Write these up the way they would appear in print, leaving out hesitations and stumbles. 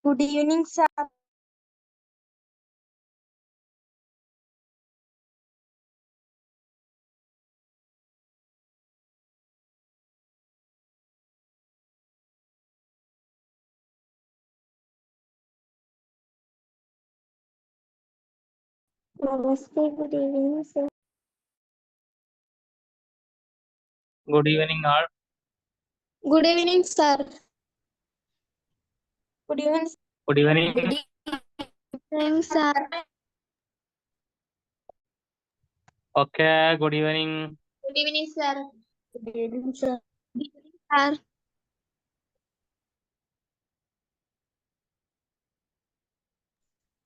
Good evening, sir. Namaste, good evening, sir. Good evening, all. Good evening, sir. Good evening. Good evening. Good evening, sir. Okay, good evening. Good evening, sir. Good evening, sir. Good evening, sir.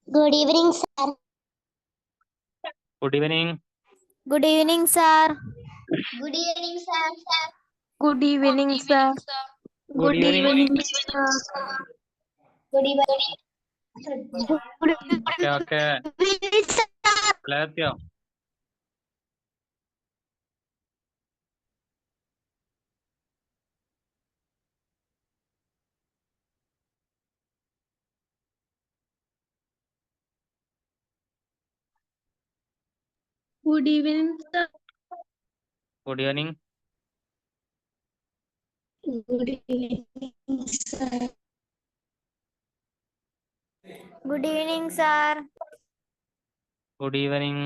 Good evening, sir. Good evening. Good evening, sir. Good evening, sir. Good evening, sir. Good Good evening. evening, sir. Good evening. Okay, okay. Let's go. Good evening, sir. Good evening. Good evening, sir. Good evening, sir. Good evening.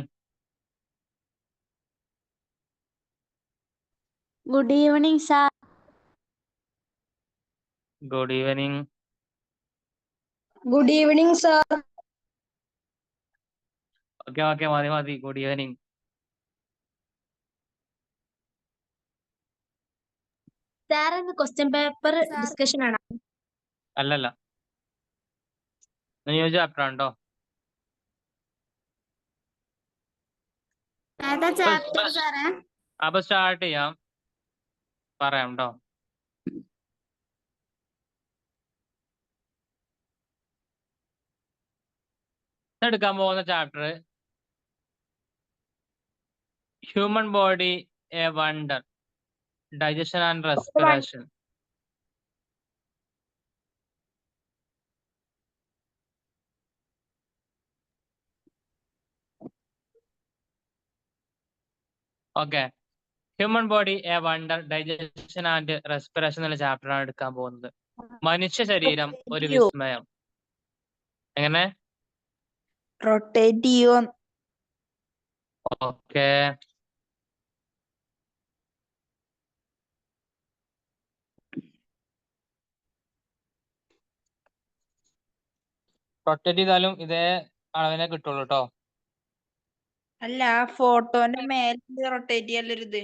Good evening, sir. Good evening. Good evening, sir. Okay, okay, Madi. Good evening. Sir, in the question paper discussion ആണ്. അല്ലല്ല. New chapter ഉണ്ടോ? ഏതാ chapter സാറേ? അപ്പൊ start ചെയ്യാം. പറയാം കേട്ടോ. എടുക്കാൻ പോകുന്ന chapter human body A wonder, digestion and respiration. Okay, human body A wonder, digestion and respiration എന്നുള്ള ചാപ്റ്ററാണ് എടുക്കാൻ പോകുന്നത്. മനുഷ്യ ശരീരം ഒരു വിസ്മയം. എങ്ങനെ? റൊട്ടേറ്റ് ചെയ്യും. ഓക്കെ, റൊട്ടേറ്റ് ചെയ്താലും ഇതേ അളവിനെ കിട്ടുള്ളൂ കേട്ടോ. അല്ല, ആ ഫോട്ടോന്റെ മേലെ റൊട്ടേറ്റ് ചെയ്യാനൊരിത്.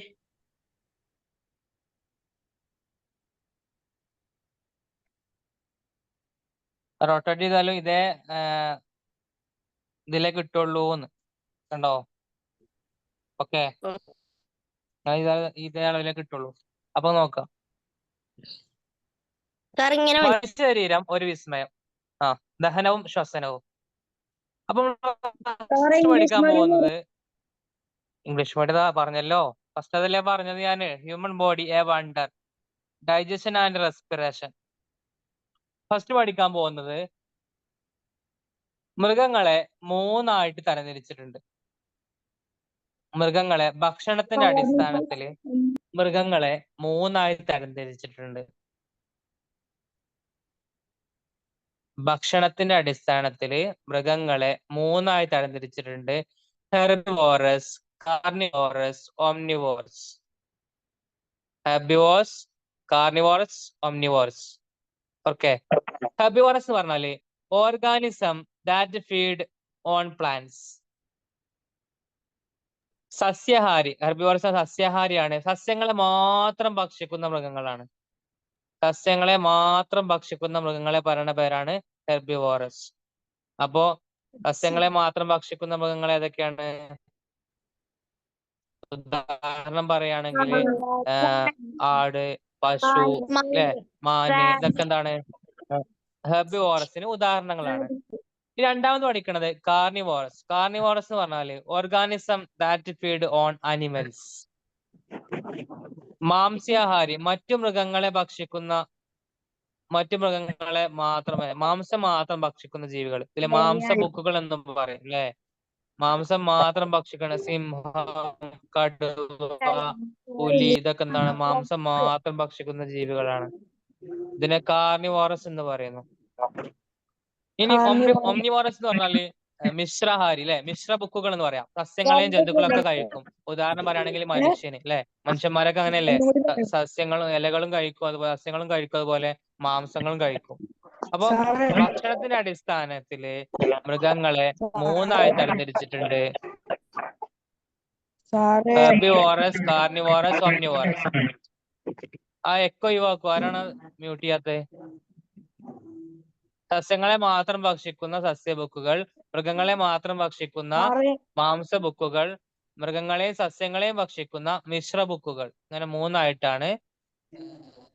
റൊട്ടേറ്റ് ചെയ്താലും ഇതേ ഇതിലേ കിട്ടുള്ളൂ എന്ന് കണ്ടോ. ഓക്കെ, ഇതേ അളവിലേ കിട്ടുള്ളൂ. അപ്പൊ നോക്കാം. മനുഷ്യ ശരീരം ഒരു വിസ്മയം. ദഹനവും ശ്വസനവും. അപ്പൊ പഠിക്കാൻ പോകുന്നത് ഇംഗ്ലീഷ് മീഡിയം പറഞ്ഞല്ലോ. ഫസ്റ്റ് അതല്ലേ പറഞ്ഞത് ഞാന്. Human body A wonder, digestion and respiration. First പഠിക്കാൻ പോകുന്നത് മൃഗങ്ങളെ മൂന്നായിട്ട് തരംതിരിച്ചിട്ടുണ്ട്. മൃഗങ്ങളെ ഭക്ഷണത്തിന്റെ അടിസ്ഥാനത്തില് മൃഗങ്ങളെ മൂന്നായി തരംതിരിച്ചിട്ടുണ്ട്. ഭക്ഷണത്തിന്റെ അടിസ്ഥാനത്തില് മൃഗങ്ങളെ മൂന്നായി തരംതിരിച്ചിട്ടുണ്ട്. Herbivorous, carnivorous, omnivorous. Herbivorous, carnivorous, omnivorous. Okay, herbivorous എന്ന് പറഞ്ഞാല് organism that feed on plants. സസ്യഹാരി. ഹെർബിവോറസ് സസ്യഹാരിയാണ്. സസ്യങ്ങളെ മാത്രം ഭക്ഷിക്കുന്ന മൃഗങ്ങളാണ്. സസ്യങ്ങളെ മാത്രം ഭക്ഷിക്കുന്ന മൃഗങ്ങളെ പറയുന്ന പേരാണ് ഹെർബിവോറസ്. അപ്പോ സസ്യങ്ങളെ മാത്രം ഭക്ഷിക്കുന്ന മൃഗങ്ങൾ ഏതൊക്കെയാണ്? ഉദാഹരണം പറയുകയാണെങ്കിൽ ആട്, പശു, അല്ലെ, മാന്, ഇതൊക്കെ എന്താണ് ഹെർബിവോറസിന് ഉദാഹരണങ്ങളാണ്. രണ്ടാമത് പഠിക്കുന്നത് കാർണിവോറസ്. കാർണിവോറസ് എന്ന് പറഞ്ഞാല് organism that feed on animals. മാംസ്യാഹാരി, മറ്റു മൃഗങ്ങളെ ഭക്ഷിക്കുന്ന മറ്റു മൃഗങ്ങളെ മാത്രമേ മാംസം മാത്രം ഭക്ഷിക്കുന്ന ജീവികൾ ഇതിലെ മാംസഭുക്കുകൾ എന്നും പറയും അല്ലെ. മാംസം മാത്രം ഭക്ഷിക്കുന്ന സിംഹം, കടുവ, പുലി ഇതൊക്കെ എന്താണ് മാംസം മാത്രം ഭക്ഷിക്കുന്ന ജീവികളാണ്. ഇതിനെ കാർണിവോറസ് എന്ന് പറയുന്നു. ഇനി ഒംനിവോറസ് എന്ന് പറഞ്ഞാല് മിശ്രഹാരി അല്ലെ, മിശ്രഭുക്കുകൾ എന്ന് പറയാം. സസ്യങ്ങളെയും ജന്തുക്കളൊക്കെ കഴിക്കും. ഉദാഹരണം പറയുകയാണെങ്കിൽ മനുഷ്യന് അല്ലെ, മനുഷ്യന്മാരൊക്കെ അങ്ങനെയല്ലേ, സസ്യങ്ങളും ഇലകളും കഴിക്കും, അതുപോലെ സസ്യങ്ങളും കഴിക്കും, അതുപോലെ മാംസങ്ങളും കഴിക്കും. അപ്പൊ ഭക്ഷണത്തിന്റെ അടിസ്ഥാനത്തില് മൃഗങ്ങളെ 3ആയി തരംതിരിച്ചിട്ടുണ്ട്: ഹെർബിവോറസ്, കാർണിവോറസ്, ഒംനിവോറസ്. ആ എക്കോ ഒഴിവാക്കും. ആരാണ് മ്യൂട്ട് ചെയ്യാത്തത്? സസ്യങ്ങളെ മാത്രം ഭക്ഷിക്കുന്ന സസ്യഭുക്കുകൾ, മൃഗങ്ങളെ മാത്രം ഭക്ഷിക്കുന്ന മാംസഭുക്കുകൾ, മൃഗങ്ങളെയും സസ്യങ്ങളെയും ഭക്ഷിക്കുന്ന മിശ്രഭുക്കുകൾ. അങ്ങനെ 3ആയിട്ടാണ്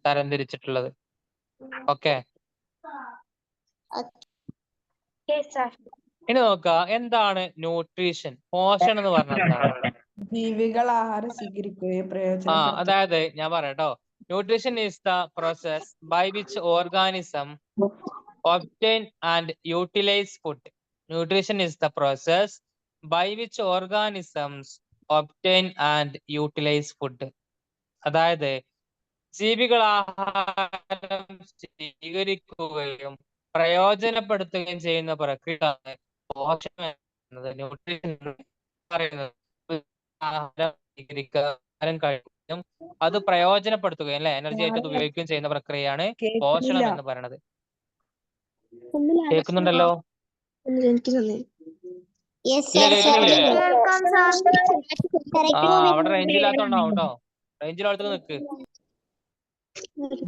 തരംതിരിച്ചിട്ടുള്ളത്. ഓക്കെ, ഇനി നോക്കുക, എന്താണ് ന്യൂട്രീഷൻ, പോഷണം എന്ന് പറഞ്ഞാൽ എന്താണ്? ജീവികൾ ആഹാരം സ്വീകരിക്കുകയും അതായത് ഞാൻ പറയാട്ടോ, nutrition is the process by which organism obtain and utilize food. Nutrition is the process by which organisms obtain and utilize food. അതായത് ജീവികൾ ആഹാരം സ്വീകരിക്കുകയും പ്രയോജനപ്പെടുത്തുകയും ചെയ്യുന്ന പ്രക്രിയയാണ് പോഷണം എന്നത്. ന്യൂട്രീഷൻ പറയുന്നത് ആഹാരം സ്വീകരിക്കുക, ആഹാരം കഴിക്കുകയും അത് പ്രയോജനപ്പെടുത്തുകയും അല്ലെ, എനർജി ആയിട്ട് ഉപയോഗിക്കുകയും ചെയ്യുന്ന പ്രക്രിയയാണ് പോഷണം എന്ന് പറയുന്നത്. കേൾക്കുന്നുണ്ടല്ലോ? അവിടെ റേഞ്ചില്ലാത്തോണ്ടാവും കേട്ടോ, റേഞ്ചിലോടത്ത് നിൽക്ക്.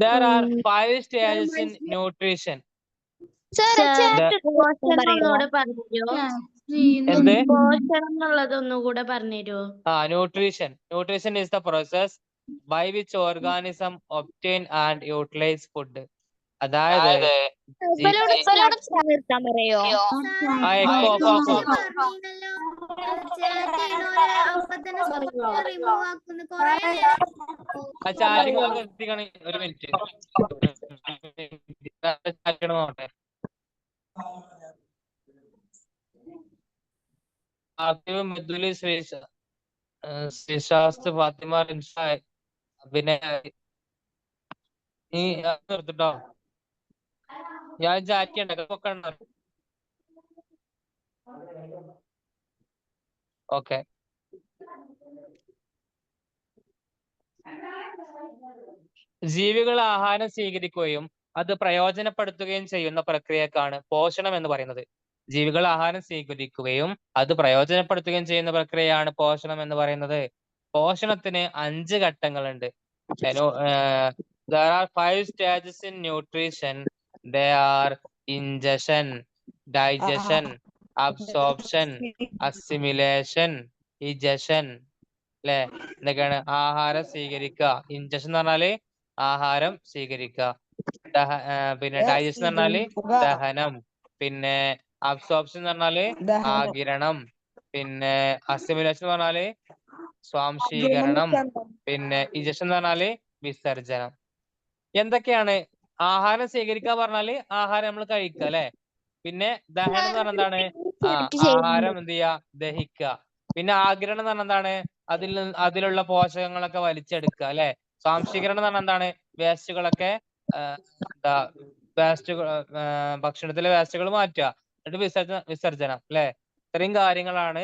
There are 5 stages in nutrition. എന്ത്? ഒന്നുകൂടെ പറഞ്ഞുതരുമോ? Nutrition is the process by which organism obtain and utilize food. അതായത് ചാറ്റിംഗ് ഒരു മിനിറ്റ് നോട്ടെ. മൃദുലി, ശ്രീശാസ്ത്ര, ഫാത്തിമ, റിൻഷ, പിന്നെ നീ നിർത്തിട്ടോ, ഞാൻ ചാറ്റ് ചെയ്യണ്ട. ഓക്കെ, ജീവികൾ ആഹാരം സ്വീകരിക്കുകയും അത് പ്രയോജനപ്പെടുത്തുകയും ചെയ്യുന്ന പ്രക്രിയക്കാണ് പോഷണം എന്ന് പറയുന്നത്. ജീവികൾ ആഹാരം സ്വീകരിക്കുകയും അത് പ്രയോജനപ്പെടുത്തുകയും ചെയ്യുന്ന പ്രക്രിയയാണ് പോഷണം എന്ന് പറയുന്നത്. പോഷണത്തിന് 5 ഘട്ടങ്ങളുണ്ട്. There are 5 stages in nutrition. They are ingestion, digestion, absorption, assimilation, egestion. അല്ലെ, എന്തൊക്കെയാണ്? ആഹാരം സ്വീകരിക്കുക, ഇൻജക്ഷൻ എന്ന് പറഞ്ഞാല് ആഹാരം സ്വീകരിക്കുക, പിന്നെ ഡൈജഷൻ എന്ന് പറഞ്ഞാല് ദഹനം, പിന്നെ അബ്സോർപ്ഷൻ എന്ന് പറഞ്ഞാല് ആഗിരണം, പിന്നെ അസിമിലേഷൻ എന്ന് പറഞ്ഞാല് സ്വാംശീകരണം, പിന്നെ ഇജക്ഷൻ എന്ന് പറഞ്ഞാല് വിസർജനം. എന്തൊക്കെയാണ്? ആഹാരം സ്വീകരിക്കുക പറഞ്ഞാല് ആഹാരം നമ്മൾ കഴിക്കുക അല്ലെ. പിന്നെ ദഹനം എന്ന് പറഞ്ഞാൽ എന്താണ്? ആഹാരം എന്ത് ചെയ്യുക? ദഹിക്കുക. പിന്നെ ആഗിരണം എന്ന് പറഞ്ഞാൽ എന്താണ്? അതിലുള്ള പോഷകങ്ങളൊക്കെ വലിച്ചെടുക്കുക അല്ലെ. സ്വാംശീകരണം എന്ന് പറഞ്ഞാൽ എന്താണ്? വേസ്റ്റുകളൊക്കെ ഭക്ഷണത്തിലെ വേസ്റ്റുകൾ മാറ്റുക, എന്നിട്ട് വിസർജനം അല്ലെ. ഇത്രയും കാര്യങ്ങളാണ്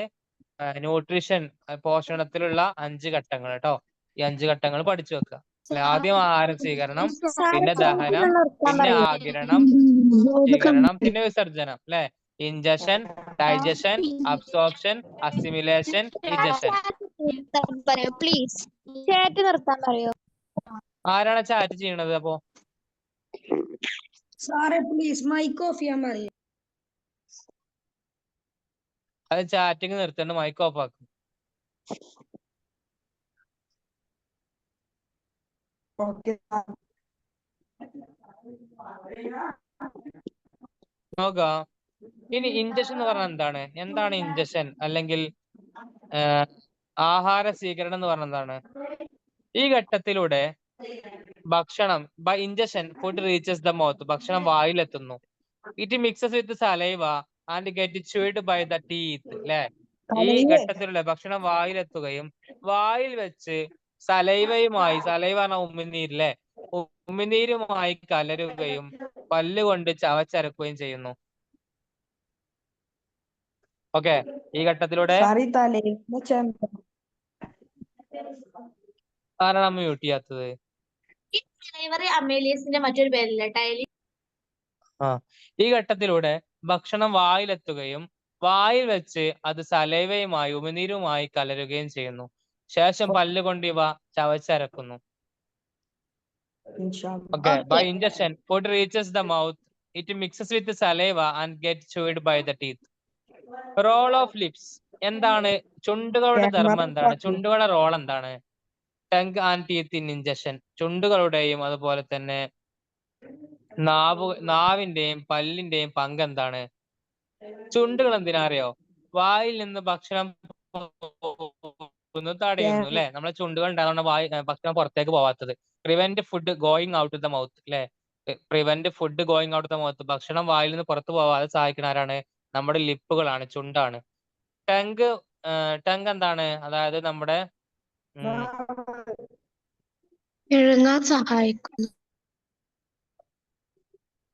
ന്യൂട്രീഷൻ, പോഷണത്തിലുള്ള 5 ഘട്ടങ്ങൾ കേട്ടോ. ഈ 5 ഘട്ടങ്ങൾ പഠിച്ചു വെക്കുക. ആദ്യം ആഹാരം സ്വീകരണം, പിന്നെ ദഹനം, പിന്നെ ആഗിരണം, സ്വീകരണം, പിന്നെ വിസർജനം അല്ലെ. Injection, digestion, absorption, assimilation, ejection. Please chat നിർത്താൻ പറയോ? ആരാണ് ചാറ്റ് ചെയ്യണത്? അപ്പോ പ്ലീസ് മൈക്ക് ഓഫ് ചെയ്യാൻ പറയും. അത് ചാറ്റിങ് നിർത്തണ്ട്, മൈക്ക് ഓഫ് ആക്കും. നോക്കാം. ഇനി ഇൻജക്ഷൻ എന്ന് പറഞ്ഞാൽ എന്താണ്? എന്താണ് ഇൻജക്ഷൻ അല്ലെങ്കിൽ ആഹാര സ്വീകരണം എന്ന് പറഞ്ഞാൽ എന്താണ്? ഈ ഘട്ടത്തിലൂടെ ഭക്ഷണം by ingestion food reaches the mouth, ഭക്ഷണം വായിലെത്തുന്നു. It mixes with saliva and get chewed by the teeth അല്ലെ. ഈ ഘട്ടത്തിലുള്ള ഭക്ഷണം വായിലെത്തുകയും വായിൽ വെച്ച് സലൈവയുമായി, സലൈവ പറഞ്ഞ ഉമിനീരില്ലേ, ഉമിനീരുമായി കലരുകയും പല്ലുകൊണ്ട് ചവച്ചരക്കുകയും ചെയ്യുന്നു. ഓക്കെ, ഈ ഘട്ടത്തിലൂടെ ആരാണ് മ്യൂട്ട് ചെയ്യാത്തത്? അമേലിയസിന്റെ മറ്റൊരു പേരല്ലേ ടൈലി. ഈ ഘട്ടത്തിലൂടെ ഭക്ഷണം വായിലെത്തുകയും വായിൽ വെച്ച് അത് സലൈവയുമായി ഉമിനീരുമായി കലരുകയും ചെയ്യുന്നു. ശേഷം പല്ലുകൊണ്ട് ഇവ ചവച്ചരക്കുന്നു. Okay, by ingestion food reaches the mouth, it mixes with saliva and get chewed by the teeth. Role of lips എന്താണ്? ചുണ്ടുകളുടെ ധർമ്മം എന്താണ്? ചുണ്ടുകളുടെ റോൾ എന്താണ്? Tongue and teeth in ingestion, ചുണ്ടുകളുടെയും അതുപോലെ തന്നെ നാവിന്റെയും പല്ലിന്റെയും പങ്ക് എന്താണ്? ചുണ്ടുകൾ എന്തിനാ അറിയോ? വായിൽ നിന്ന് ഭക്ഷണം തടയുന്നു അല്ലെ. നമ്മളെ ചുണ്ടുകൾ ഉണ്ടാകുന്ന ഭക്ഷണം പുറത്തേക്ക് പോവാത്തത്. Prevent food going out the mouth അല്ലെ. Prevent food going out the mouth, ഭക്ഷണം വായിൽ നിന്ന് പുറത്തു പോവാതെ സഹായിക്കുന്ന ആരാണ്? നമ്മുടെ ലിപ്പുകളാണ്, ചുണ്ടാണ്. ടങ് ടങ് എന്താണ്? അതായത് നമ്മുടെ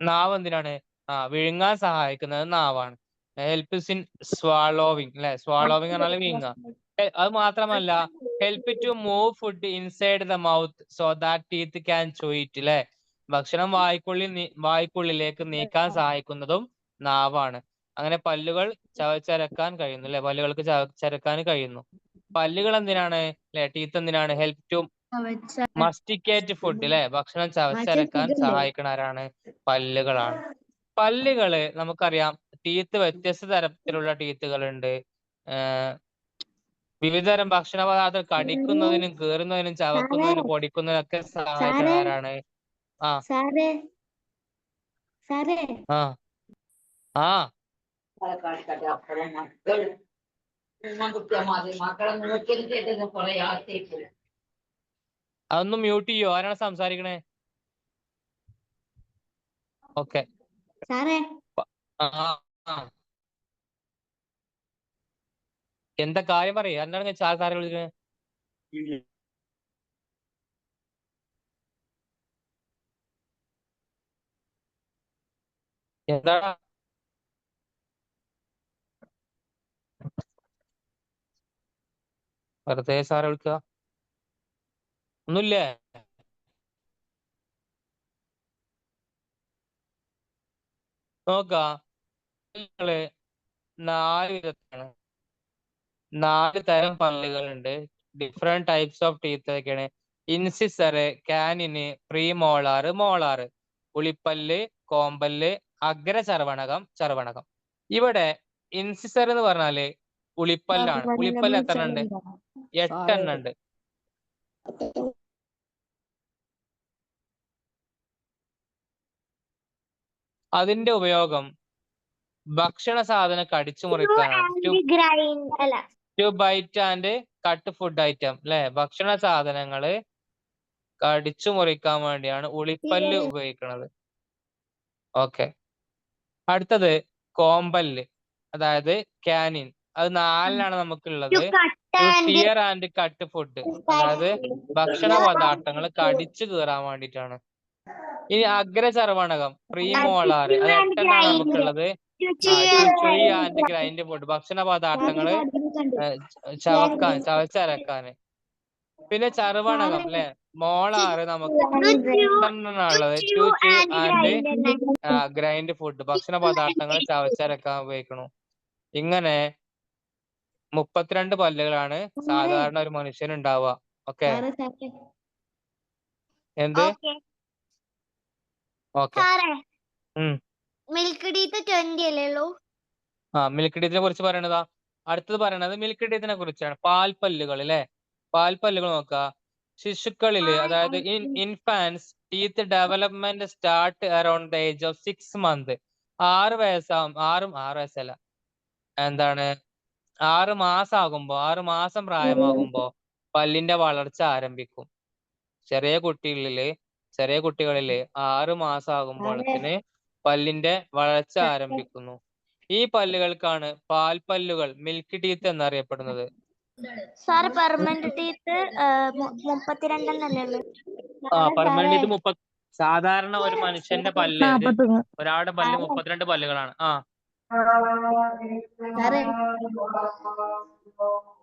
നാവ് എന്തിനാണ്? വിഴുങ്ങാൻ സഹായിക്കുന്നത് നാവാണ്. ഹെൽപ്സ് ഇൻ സ്വാളോവിങ് അല്ലെ. സ്വാളോവിങ് പറഞ്ഞാൽ വിഴുങ്ങുക. അത് മാത്രമല്ല, help to move food inside the mouth so that teeth can chew it അല്ലെ. ഭക്ഷണം വായ്ക്കുള്ളിലേക്ക് നീക്കാൻ സഹായിക്കുന്നതും നാവാണ്. അങ്ങനെ പല്ലുകൾ ചവച്ചരക്കാൻ കഴിയുന്നു അല്ലെ. പല്ലുകൾക്ക് ചവച്ചരക്കാൻ കഴിയുന്നു. പല്ലുകൾ എന്തിനാണ് അല്ലെ? ടീത്ത് എന്തിനാണ്? ഹെൽപ്പ് ടു മസ്റ്റിക്കേറ്റ് ഫുഡ് അല്ലെ. ഭക്ഷണം ചവച്ചരക്കാൻ സഹായിക്കുന്ന ആരാണ്? പല്ലുകളാണ്. പല്ലുകള് നമുക്കറിയാം, ടീത്ത് വ്യത്യസ്ത തരത്തിലുള്ള ടീത്തുകളുണ്ട്. വിവിധതരം ഭക്ഷണ പദാർത്ഥം കടിക്കുന്നതിനും കീറുന്നതിനും ചവക്കുന്നതിനും പൊടിക്കുന്നതിനും ഒക്കെ സഹായിക്കുന്ന ആരാണ്? അതൊന്ന് മ്യൂട്ട് ചെയ്യോ? ആരാണ് സംസാരിക്കണേ? ഓക്കെ, എന്താ കാര്യം പറയൂ. എന്താണ് സാറെ വിളിക്കുന്നത്? എന്താ വെറുതെ സാറെ വിളിക്കുക? ഒന്നുമില്ലേ? നോക്കാം, 4 വിധത്തിലാണ്. 4 തരം പല്ലുകളുണ്ട്. ഡിഫറെന്റ് ടൈപ്സ് ഓഫ് ടീത്ത് ഒക്കെയാണ്. ഇൻസിസറ്, കാനിന്, പ്രീമോളാറ്, മോളാറ്. ഉളിപ്പല്ല്, കോമ്പല്ല്, അഗ്രചർവണകം, ചർവണകം. ഇവിടെ ഇൻസിസർ എന്ന് പറഞ്ഞാല് ഉളിപ്പല്ലാണ്. ഉളിപ്പല്ല് എത്ര ഉണ്ട്? 8 എണ്ണം ഉണ്ട്. അതിന്റെ ഉപയോഗം ഭക്ഷണ സാധനം കടിച്ചു മുറിക്കാനാണ്. To bite and cut food item അല്ലെ. ഭക്ഷണ സാധനങ്ങള് കടിച്ചു മുറിക്കാൻ വേണ്ടിയാണ് ഉളിപ്പല്ല് ഉപയോഗിക്കുന്നത്. ഓക്കെ, അടുത്തത് കോമ്പല്ല്, അതായത് കാനിൻ. അത് 4 നമുക്കുള്ളത്. To tear and cut food, അതായത് ഭക്ഷണ പദാർത്ഥങ്ങൾ കടിച്ചു കീറാൻ വേണ്ടിയിട്ടാണ്. ഇനി അഗ്രചർവണകം, പ്രീമോളാറ്, അത് 8 നമുക്കുള്ളത്. ടു ചുയി ആൻഡ് ഗ്രൈൻഡ് ഫുഡ്, ഭക്ഷണ പദാർത്ഥങ്ങള് ചവച്ചരക്കാന്. പിന്നെ ചർവണകം അല്ലെ, മോളാറ് നമുക്ക് ഉള്ളത്. ടു ചൂ ആൻഡ് ഗ്രൈൻഡ് ഫുഡ്, ഭക്ഷണ പദാർത്ഥങ്ങൾ ചവച്ചരക്കാൻ ഉപയോഗിക്കണു. ഇങ്ങനെ 32 പല്ലുകളാണ് സാധാരണ ഒരു മനുഷ്യന് ഉണ്ടാവുക. ഓക്കെ, എന്ത്? ഓക്കെ, മിൽക്ക് ടീത്ത് 20 അല്ലേ ഉള്ളൂ? മിൽക്ക് ടീത്തിനെ കുറിച്ച് പറയണതാ. അടുത്തത് പറയണത് മിൽക്ക് ടീത്തിനെ കുറിച്ചാണ്. പാൽപ്പല്ലുകൾ അല്ലെ. പാൽപ്പല്ലുകൾ നോക്കുക. ശിശുക്കളില്, അതായത് infants teeth development start around the age of 6 months. 6 വയസ്സല്ല, എന്താണ്, 6 മാസം ആകുമ്പോ, 6 മാസം പ്രായമാകുമ്പോ പല്ലിന്റെ വളർച്ച ആരംഭിക്കും. ചെറിയ കുട്ടികളില് ചെറിയ കുട്ടികളില് 6 മാസം ആകുമ്പോഴത്തിന് പല്ലിന്റെ വളർച്ച ആരംഭിക്കുന്നു. ഈ പല്ലുകൾക്കാണ് പാൽപ്പല്ലുകൾ, മിൽക്ക് ടീത്ത് എന്നറിയപ്പെടുന്നത്. സാർ പെർമനന്റ് ടീത്ത് 32 ഉള്ളു. പെർമനന്റ് സാധാരണ ഒരു മനുഷ്യന്റെ പല്ല്, ഒരാളുടെ പല്ല് 32 പല്ലുകളാണ്.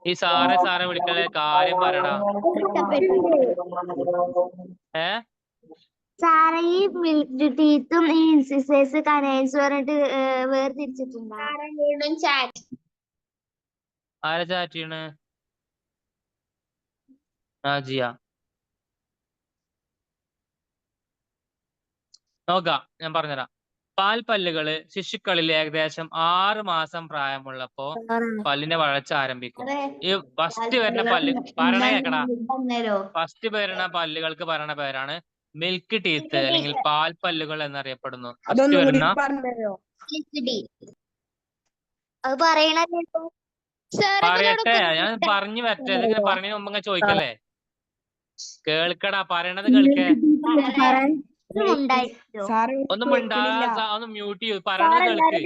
ഈ സാറെ വിളിക്കലേ കാര്യം പറയടാ. സാറേ ഈ മിൽക്ക് ടീത്തും ഈ ഇൻസിസേഴ്സ് കനൈൻസ് പറഞ്ഞിട്ട് വേർതിരിച്ചിട്ടുണ്ടോ? ആരാ ചാറ്റ് ചെയ്യണ്? ജിയ. നോക്കാം, ഞാൻ പറഞ്ഞുതരാം. പാൽപ്പല്ലുകള് ശിശുക്കളിൽ ഏകദേശം 6 മാസം പ്രായമുള്ളപ്പോ പല്ലിന്റെ വളർച്ച ആരംഭിക്കും. ഈ ഫസ്റ്റ് വരുന്ന പല്ല് ഫസ്റ്റ് വരുന്ന പല്ലുകൾക്ക് പറയുന്ന പേരാണ് മിൽക്ക് ടീത്ത് അല്ലെങ്കിൽ പാൽപ്പല്ലുകൾ എന്നറിയപ്പെടുന്നു. ഫസ്റ്റ് വരുന്ന പറയട്ടെ, ഞാൻ പറഞ്ഞു വരട്ടെ. ഇതിങ്ങനെ പറഞ്ഞതിന് മുമ്പ് ഇങ്ങനെ ചോദിക്കല്ലേ? കേൾക്കടാ, പറയണത് കേൾക്കേ. ഒന്നും മിണ്ടാതെ ഒന്ന് മ്യൂട്ട് ചെയ്യൂ. പറയണത് കേൾക്ക്.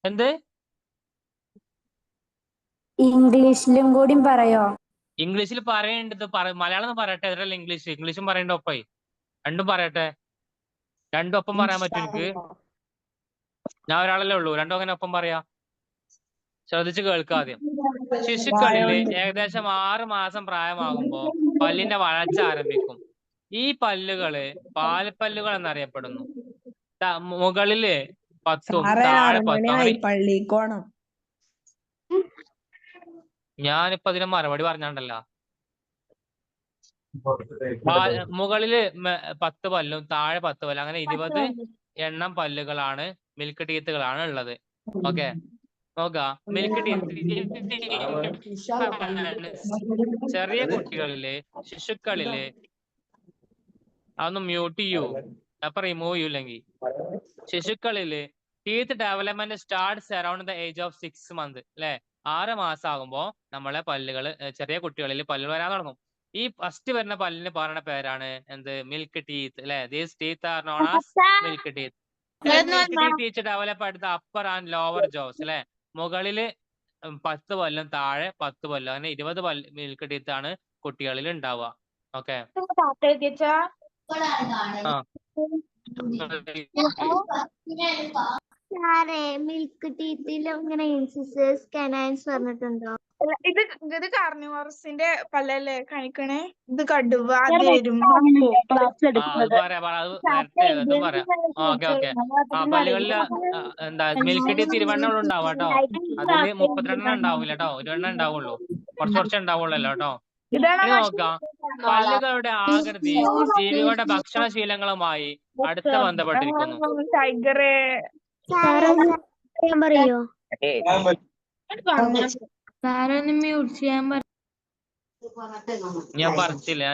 എന്ത്? ഇംഗ്ലീഷിലും കൂടി പറയോ? ഇംഗ്ലീഷിൽ പറയേണ്ടത് മലയാളം പറയട്ടെ, അതല്ല ഇംഗ്ലീഷും പറയണ്ട ഒപ്പായി. രണ്ടും പറയട്ടെ. രണ്ടും ഒപ്പം പറയാൻ പറ്റും എനിക്ക്? ഞാൻ ഒരാളല്ലേ ഉള്ളൂ, രണ്ടും അങ്ങനെ ഒപ്പം പറയാ. ശ്രദ്ധിച്ച് കേൾക്കാദ്യം. ശിശുക്കളില് ഏകദേശം 6 മാസം പ്രായമാകുമ്പോ പല്ലിന്റെ വളർച്ച ആരംഭിക്കും. ഈ പല്ലുകള് പാൽപ്പല്ലുകൾ എന്നറിയപ്പെടുന്നു. മുകളില് 10ഉം താഴെ 10ഉം. പള്ളിക്കോണം. ഞാനിപ്പോ അതിന് മറുപടി പറഞ്ഞാണ്ടല്ലോ. മുകളില് 10 പല്ലും താഴെ 10 പല്ലും, അങ്ങനെ 20 എണ്ണം പല്ലുകളാണ്, മിൽക്ക് ടീത്തുകളാണ് ഉള്ളത്. ഓക്കെ, നോക്കാം. മിൽക്ക് ടീത്ത് ചെറിയ കുട്ടികളില്, ശിശുക്കളില്, അതൊന്ന് മ്യൂട്ട് ചെയ്യൂ, അപ്പൊ റിമൂവ് ചെയ്യൂല്ലെങ്കിൽ. ശിശുക്കളില് teeth development starts around the age of 6 months അല്ലെ? 6 മാസം ആകുമ്പോ നമ്മളെ പല്ലുകള്, ചെറിയ കുട്ടികളിൽ പല്ലുകൾ വരാൻ തുടങ്ങും. ഈ ഫസ്റ്റ് വരുന്ന പല്ലിന് പറയുന്ന പേരാണ് എന്ത്? മിൽക്ക് ടീത്ത് അല്ലെ? These teeth R known as milk teeth. Milk teeth develop at the upper and lower Jose അല്ലെ? മുകളില് 10 പല്ലും താഴെ 10 പല്ലും, അങ്ങനെ 20 മിൽക്ക് ടീത്ത് ആണ് കുട്ടികളിൽ ഉണ്ടാവുക. ഓക്കെ, സാറേ മിൽക്ക് ടീത്തിൽ ഇങ്ങനെ ഇൻസിസേഴ്സ് കനൈൻസ് പറഞ്ഞിട്ടുണ്ടോ? ഇത് കാർണിവോറസിന്റെ പല്ലല്ലേ കാണിക്കണേ? ഇത് കടുവ, പല്ലുകളില് എന്താ മിൽക്ക് ടീത്ത് 20 ഉണ്ടാവും കേട്ടോ. അതില് 32 ഉണ്ടാവില്ല കേട്ടോ, 20 ഉണ്ടാവുള്ളൂ. കുറച്ച് ഉണ്ടാവുള്ളല്ലോ കേട്ടോ. ഇനി നോക്കാം. പല്ലുകളുടെ ആകൃതി ജീവികളുടെ ഭക്ഷണശീലങ്ങളുമായി അടുത്ത് ബന്ധപ്പെട്ടിരിക്കുന്നു. ടൈഗറ് പറയോ? മ്യൂട്ട് ചെയ്യാൻ ഞാൻ പറിച്ചില്ല.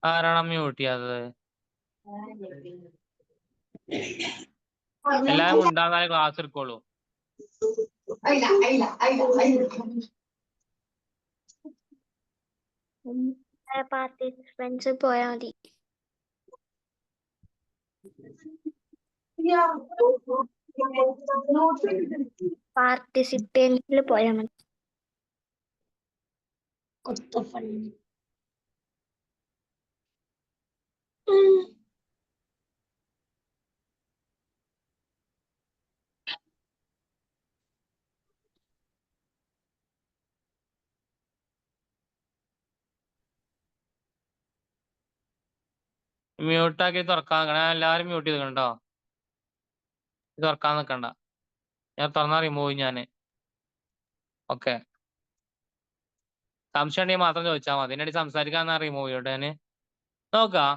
ആരാണ് മ്യൂട്ട് ചെയ്യാത്തത്? എല്ലാരും ഉണ്ടാകാൻ ക്ലാസ് എടുക്കോളൂ. പാർട്ടിസിപ്പൻസ് പോയാ മതി. പാർട്ടിസിപ്പൻസിൽ പോയാ മതി. മ്യൂട്ടാക്കി തുറക്കാൻ നിൽക്കണ, എല്ലാരും മ്യൂട്ട് ചെയ്ത് കണ്ടോ? തുറക്കാൻ നിൽക്കണ്ട, ഞാൻ തുറന്നാ റിമൂവ് ഞാന്. ഓക്കെ, സംശയം ഉണ്ടെങ്കിൽ മാത്രം ചോദിച്ചാൽ മതി. അതിനടി സംസാരിക്കാന്നാ റിമൂവ് ചെയ്യോട്ടെ ഞാന്. നോക്കാം.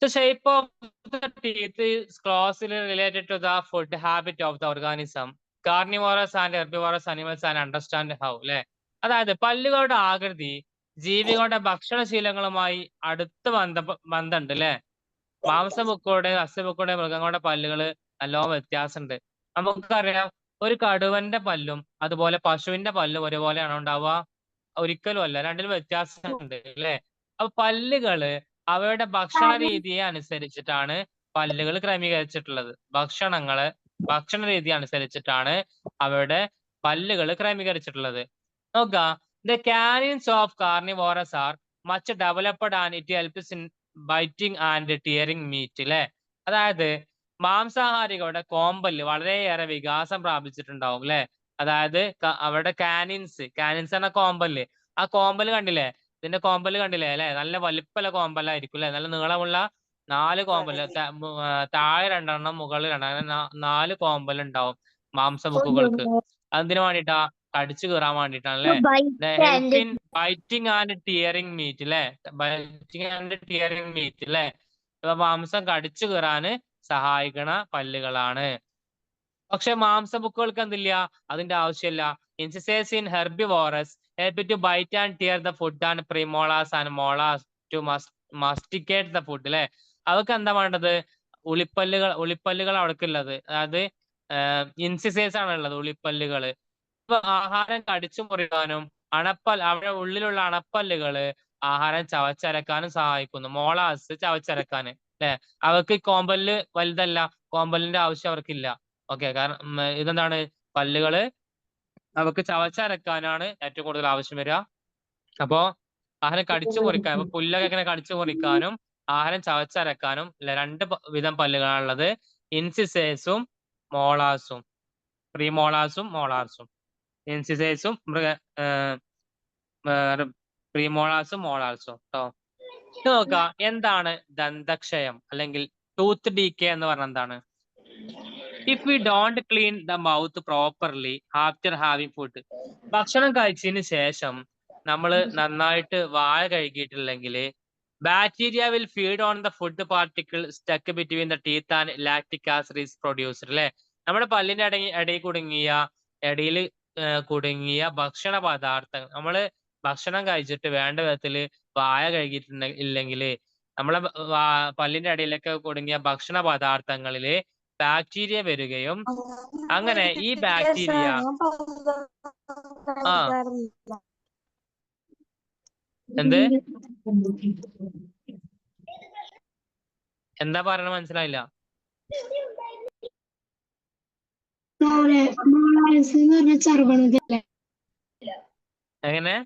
The shape of the teeth is closely related to the food habit of the organism. Carnivorous and herbivorous animals and understand how. അല്ലെ? അതായത് പല്ലുകളുടെ ആകൃതി ജീവികളുടെ ഭക്ഷണശീലങ്ങളുമായി അടുത്ത ബന്ധമുണ്ട് അല്ലെ. മാംസബുക്കുകളുടെ അസ്ഥിബുക്കുകളുടെ മൃഗങ്ങളുടെ പല്ലുകൾ നല്ലോണം വ്യത്യാസമുണ്ട്. നമുക്കറിയാം ഒരു കടുവന്റെ പല്ലും അതുപോലെ പശുവിന്റെ പല്ലും ഒരുപോലെയാണോ ഉണ്ടാവുക? ഒരിക്കലും അല്ല, രണ്ടിലും വ്യത്യാസമുണ്ട് അല്ലെ. അപ്പൊ പല്ലുകള് അവയുടെ ഭക്ഷണ രീതിയെ അനുസരിച്ചിട്ടാണ് പല്ലുകൾ ക്രമീകരിച്ചിട്ടുള്ളത്. ഭക്ഷണ രീതി അനുസരിച്ചിട്ടാണ് അവയുടെ പല്ലുകൾ ക്രമീകരിച്ചിട്ടുള്ളത്. നോക്കുക, the canines of carnivorous are much developed and it helps in biting and tearing meat അല്ലെ. അതായത് മാംസാഹാരികളുടെ കോമ്പല് വളരെയേറെ വികാസം പ്രാപിച്ചിട്ടുണ്ടാവും അല്ലെ. അതായത് അവരുടെ കാനിൻസ് എന്ന കോമ്പല്, ആ കോമ്പല് കണ്ടില്ലേ, ഇതിന്റെ കോമ്പല് കണ്ടില്ലേ അല്ലെ, നല്ല വലിപ്പമുള്ള കോമ്പലായിരിക്കും അല്ലെ, നല്ല നീളമുള്ള 4 കോമ്പല്, താഴെ 2 മുകളിൽ 2, അങ്ങനെ 4 കോമ്പൽ ഉണ്ടാവും മാംസബുക്കുകൾക്ക്. അതിന് വേണ്ടിട്ടാ, കടിച്ചു കീറാൻ വേണ്ടിട്ടാണ് അല്ലെ. Help in biting and tearing meat അല്ലെ, ബൈറ്റിംഗ് ആൻഡ് ടിയറിംഗ് മീറ്റ് അല്ലെ. മാംസം കടിച്ചു കീറാന് സഹായിക്കണ പല്ലുകളാണ്. പക്ഷെ മാംസബുക്കുകൾക്ക് എന്തില്ല, അതിന്റെ ആവശ്യമില്ല. Incisors in herbivorous help to bite and tear the food and premolars and molars to masticate the food അല്ലെ. അവർക്ക് എന്താ വേണ്ടത്? ഉളിപ്പല്ലുകൾ അവർക്കുള്ളത്, അതായത് ഇൻസിസേഴ്സ് ആണ് ഉള്ളത്, ഉളിപ്പല്ലുകള്. ഇപ്പൊ ആഹാരം കടിച്ചു മുറിക്കാനും അവിടെ ഉള്ളിലുള്ള അണപ്പല്ലുകള് ആഹാരം ചവച്ചരക്കാനും സഹായിക്കുന്നു. മോളാസ് ചവച്ചരക്കാന് അല്ലെ. അവർക്ക് കോമ്പല് വലുതല്ല, കോമ്പലിന്റെ ആവശ്യം അവർക്കില്ല. ഓക്കെ, കാരണം ഇതെന്താണ്, പല്ലുകള് അവർക്ക് ചവച്ചരക്കാനാണ് ഏറ്റവും കൂടുതൽ ആവശ്യം വരിക. അപ്പോ ആഹാരം കടിച്ചു മുറിക്കാൻ, ഇപ്പൊ പുല്ലൊക്കെ ഇങ്ങനെ കടിച്ചു മുറിക്കാനും ആഹാരം ചവച്ചരക്കാനും 2 വിധം പല്ലുകളാണുള്ളത്, ഇൻസിസേഴ്സും മോളാസും, പ്രീമോളാസും മോളാർസും. ഇൻസിസേഴ്സും പ്രീമോളാസും മോളാർസും കേട്ടോ. ഇത് നോക്കുക, എന്താണ് ദന്തക്ഷയം അല്ലെങ്കിൽ ടൂത്ത് ഡീക്കേ എന്ന് പറഞ്ഞാൽ എന്താണ്? If we don't clean the mouth properly after having food, ഭക്ഷണം കഴിച്ചതിന് ശേഷം നമ്മൾ നന്നായിട്ട് വായ കഴുകിയിട്ടില്ലെങ്കിൽ bacteria will feed on the food particle stuck between the teeth and lactic acid is produced അല്ലെ. നമ്മുടെ പല്ലിന്റെ ഇടയിൽ കുടുങ്ങിയ ഭക്ഷണ പദാർത്ഥങ്ങൾ, നമ്മള് ഭക്ഷണം കഴിച്ചിട്ട് വേണ്ട വിധത്തിൽ വായ കഴുകിയിട്ടില്ലെങ്കിൽ നമ്മളെ പല്ലിന്റെ ഇടയിലൊക്കെ കുടുങ്ങിയ ഭക്ഷണ പദാർത്ഥങ്ങളില് ബാക്ടീരിയ വരികയും അങ്ങനെ ഈ ബാക്ടീരിയ എന്ത് എന്താ പറയണ മനസ്സിലായില്ല. എങ്ങനെ?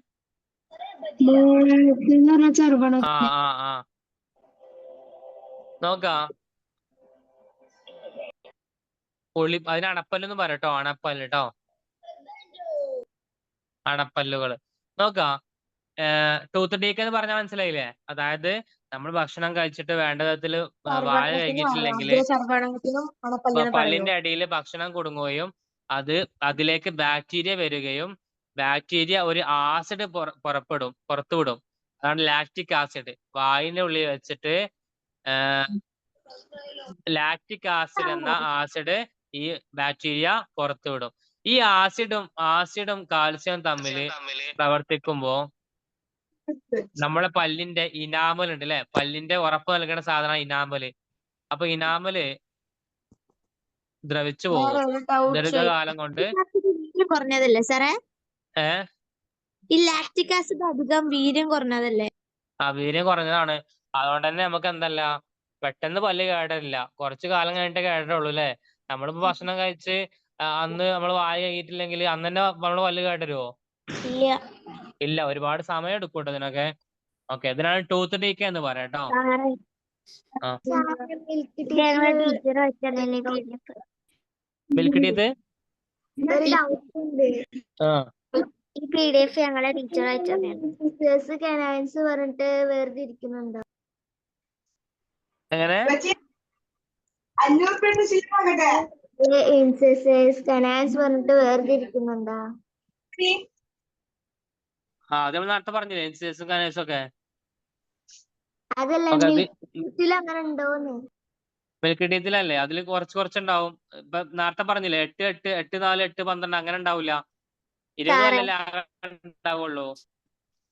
നോക്കാം, അതിന് അണപ്പല്ലെന്ന് പറയട്ടോ, അണപ്പല്ല് കേട്ടോ, അണപ്പല്ലുകള്. നോക്കാം, ടൂത്ത് ഡീക്ക് എന്ന് പറഞ്ഞാൽ മനസ്സിലായില്ലേ? അതായത് നമ്മൾ ഭക്ഷണം കഴിച്ചിട്ട് വേണ്ട വിധത്തിൽ വായ കഴിച്ചിട്ടില്ലെങ്കിൽ പല്ലിന്റെ അടിയിൽ ഭക്ഷണം കുടുങ്ങുകയും അതിലേക്ക് ബാക്ടീരിയ വരികയും ബാക്ടീരിയ ഒരു ആസിഡ് പുറത്തുവിടും. അതാണ് ലാക്റ്റിക് ആസിഡ്. വായിന്റെ ഉള്ളിൽ വെച്ചിട്ട് ലാക്റ്റിക് ആസിഡ് എന്ന ആസിഡ് ഈ ബാക്ടീരിയ പുറത്തുവിടും. ഈ ആസിഡും കാൽസ്യവും തമ്മിൽ പ്രവർത്തിക്കുമ്പോ നമ്മളെ പല്ലിന്റെ ഇനാമൽ ഉണ്ട് അല്ലെ, പല്ലിന്റെ ഉറപ്പ് നൽകുന്ന സാധനം ഇനാമല്. അപ്പൊ ഇനാമല് ദ്രവിച്ചു പോകും ദീർഘകാലം കൊണ്ട്. കുറഞ്ഞതല്ലേ സാറേ? ഈ ലാക്റ്റിക് ആസിഡ് അധികം വീര്യം കുറഞ്ഞതല്ലേ? വീര്യം കുറഞ്ഞതാണ്. അതുകൊണ്ട് തന്നെ നമുക്ക് എന്തല്ല, പെട്ടെന്ന് പല്ല് കേടരില്ല, കുറച്ചു കാലം കഴിഞ്ഞിട്ടേ കേടരുള്ളൂ അല്ലെ. നമ്മളിപ്പോ ഭക്ഷണം കഴിച്ച് അന്ന് നമ്മൾ വായ കഴിയിട്ടില്ലെങ്കിൽ അന്ന് തന്നെ നമ്മള് പല്ല് കേടരുവോ? ഇല്ല, ഒരുപാട് സമയം എടുക്കും കേട്ടോ ഇതിനൊക്കെ. ഓക്കെ, ഇതിനാണ് ടൂത്ത് ഡീക്കേ എന്ന് പറയാം കേട്ടോ. മിൽക്ക് ടീത്ത് ഈ PDF ഞങ്ങളെ ടീച്ചർ അയച്ചു കനാൻസ് പറഞ്ഞിട്ട് വേർതിരിക്കുന്നുണ്ടോ? എങ്ങനെ? കനാൻസ് പറഞ്ഞിട്ട് വേർതിരിക്കുന്നുണ്ടോ? അത് നമ്മൾ നേരത്തെ പറഞ്ഞില്ലേ, ഇൻസിസേഴ്സും കനാൻസും ഒക്കെ. അതല്ല അങ്ങനെ ഉണ്ടോന്ന്? മിൽക്ക് ടീത്തിലല്ലേ, അതിൽ കുറച്ചുണ്ടാവും. ഇപ്പൊ നേരത്തെ പറഞ്ഞില്ലേ 8, 8, 8, 4, 8, 12 അങ്ങനെ ഉണ്ടാവില്ല. 20 സാറേ. കൊല്ലല്ലേ ആകെ ഉണ്ടാവുള്ളൂ.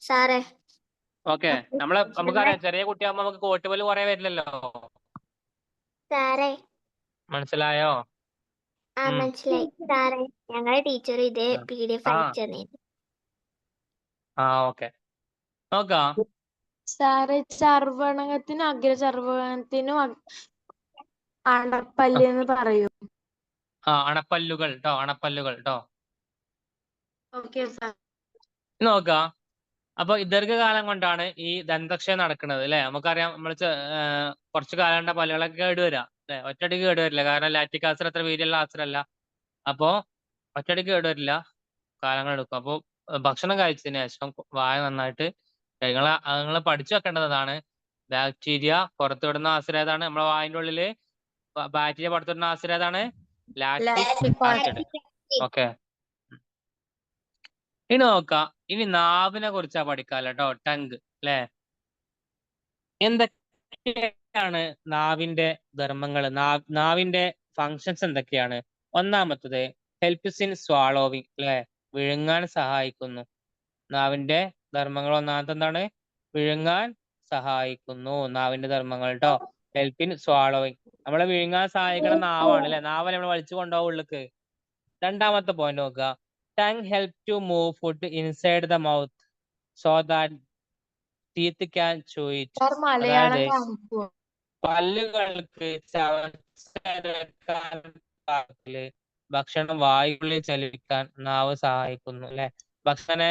സാറേ. ഓക്കെ, നമുക്കറിയാം ചെറിയ കുട്ടിയാകുമ്പോ നമുക്ക് കോട്ടുപോല് കുറെ വരില്ലല്ലോ. സാറേ. മനസ്സിലായോ? മനസ്സിലായി. സാറേ, ഞങ്ങളുടെ ടീച്ചർ ഇതേ PDF അയച്ചു തന്നിരുന്നു. ഓക്കെ, നോക്കാം. സാറേ, ചർവണകത്തിനും അഗ്രചർവണകത്തിനും അണപ്പല്ല് എന്ന് പറയും. അണപ്പല്ലുകൾ ട്ടോ, അണപ്പല്ലുകൾ ട്ടോ. Okay sir. നോക്കാം. അപ്പൊ ദീർഘകാലം കൊണ്ടാണ് ഈ ദന്തക്ഷയം നടക്കുന്നത് അല്ലെ. നമുക്കറിയാം നമ്മൾ കുറച്ചു കാലം കൊണ്ട് പല്ലുകളൊക്കെ കേടുവരാം അല്ലെ. ഒറ്റയടിക്ക് കേടുവരില്ല, കാരണം ലാക്റ്റിക് ആസിഡ് അത്ര വീര്യമുള്ള ആസിഡല്ല. അപ്പോ ഒറ്റയടിക്ക് കേടുവരില്ല, കാലങ്ങൾ എടുക്കും. അപ്പോൾ ഭക്ഷണം കഴിച്ചതിന് ശേഷം വായ നന്നായിട്ട് നിങ്ങൾ പഠിച്ചു വെക്കേണ്ടതാണ്. ബാക്ടീരിയ പുറത്തുവിടുന്ന ആസിഡ് ഏതാണ്? നമ്മളെ വായന്റെ ഉള്ളില് ബാക്ടീരിയ പുറത്തുവിടുന്ന ആസിഡ് ഏതാണ്? Lactic acid. ഓക്കെ, ഇനി നോക്കാം. ഇനി നാവിനെ കുറിച്ചാ പഠിക്കാല്ലോ കേട്ടോ, ടങ് അല്ലെ. എന്തൊക്കെയാണ് നാവിന്റെ ധർമ്മങ്ങൾ, നാവിന്റെ ഫങ്ഷൻസ് എന്തൊക്കെയാണ്? ഒന്നാമത്തത് ഹെൽപ്സ് ഇൻ സ്വാളോവിങ് അല്ലെ, വിഴുങ്ങാൻ സഹായിക്കുന്നു. നാവിന്റെ ധർമ്മങ്ങൾ ഒന്നാമത്തെ എന്താണ്? വിഴുങ്ങാൻ സഹായിക്കുന്നു. നാവിന്റെ ധർമ്മങ്ങൾ ട്ടോ, ഹെൽപ്പ് ഇൻ സ്വാളോവിങ്. നമ്മളെ വിഴുങ്ങാൻ സഹായിക്കുന്ന നാവാണ് അല്ലെ. നാവല്ലേ നമ്മൾ വലിച്ചു കൊണ്ടുപോകും ഉള്ളിക്ക്. രണ്ടാമത്തെ പോയിന്റ് നോക്കുക. Tongue help to move food inside the mouth so that teeth can chew it. Malayalam അതായത് കാണിക്കുമോ? പല്ലുകൾക്ക് ഭക്ഷണം വായുള്ളിൽ ചലിപ്പിക്കാൻ നാവ് സഹായിക്കുന്നു അല്ലെ. ഭക്ഷണം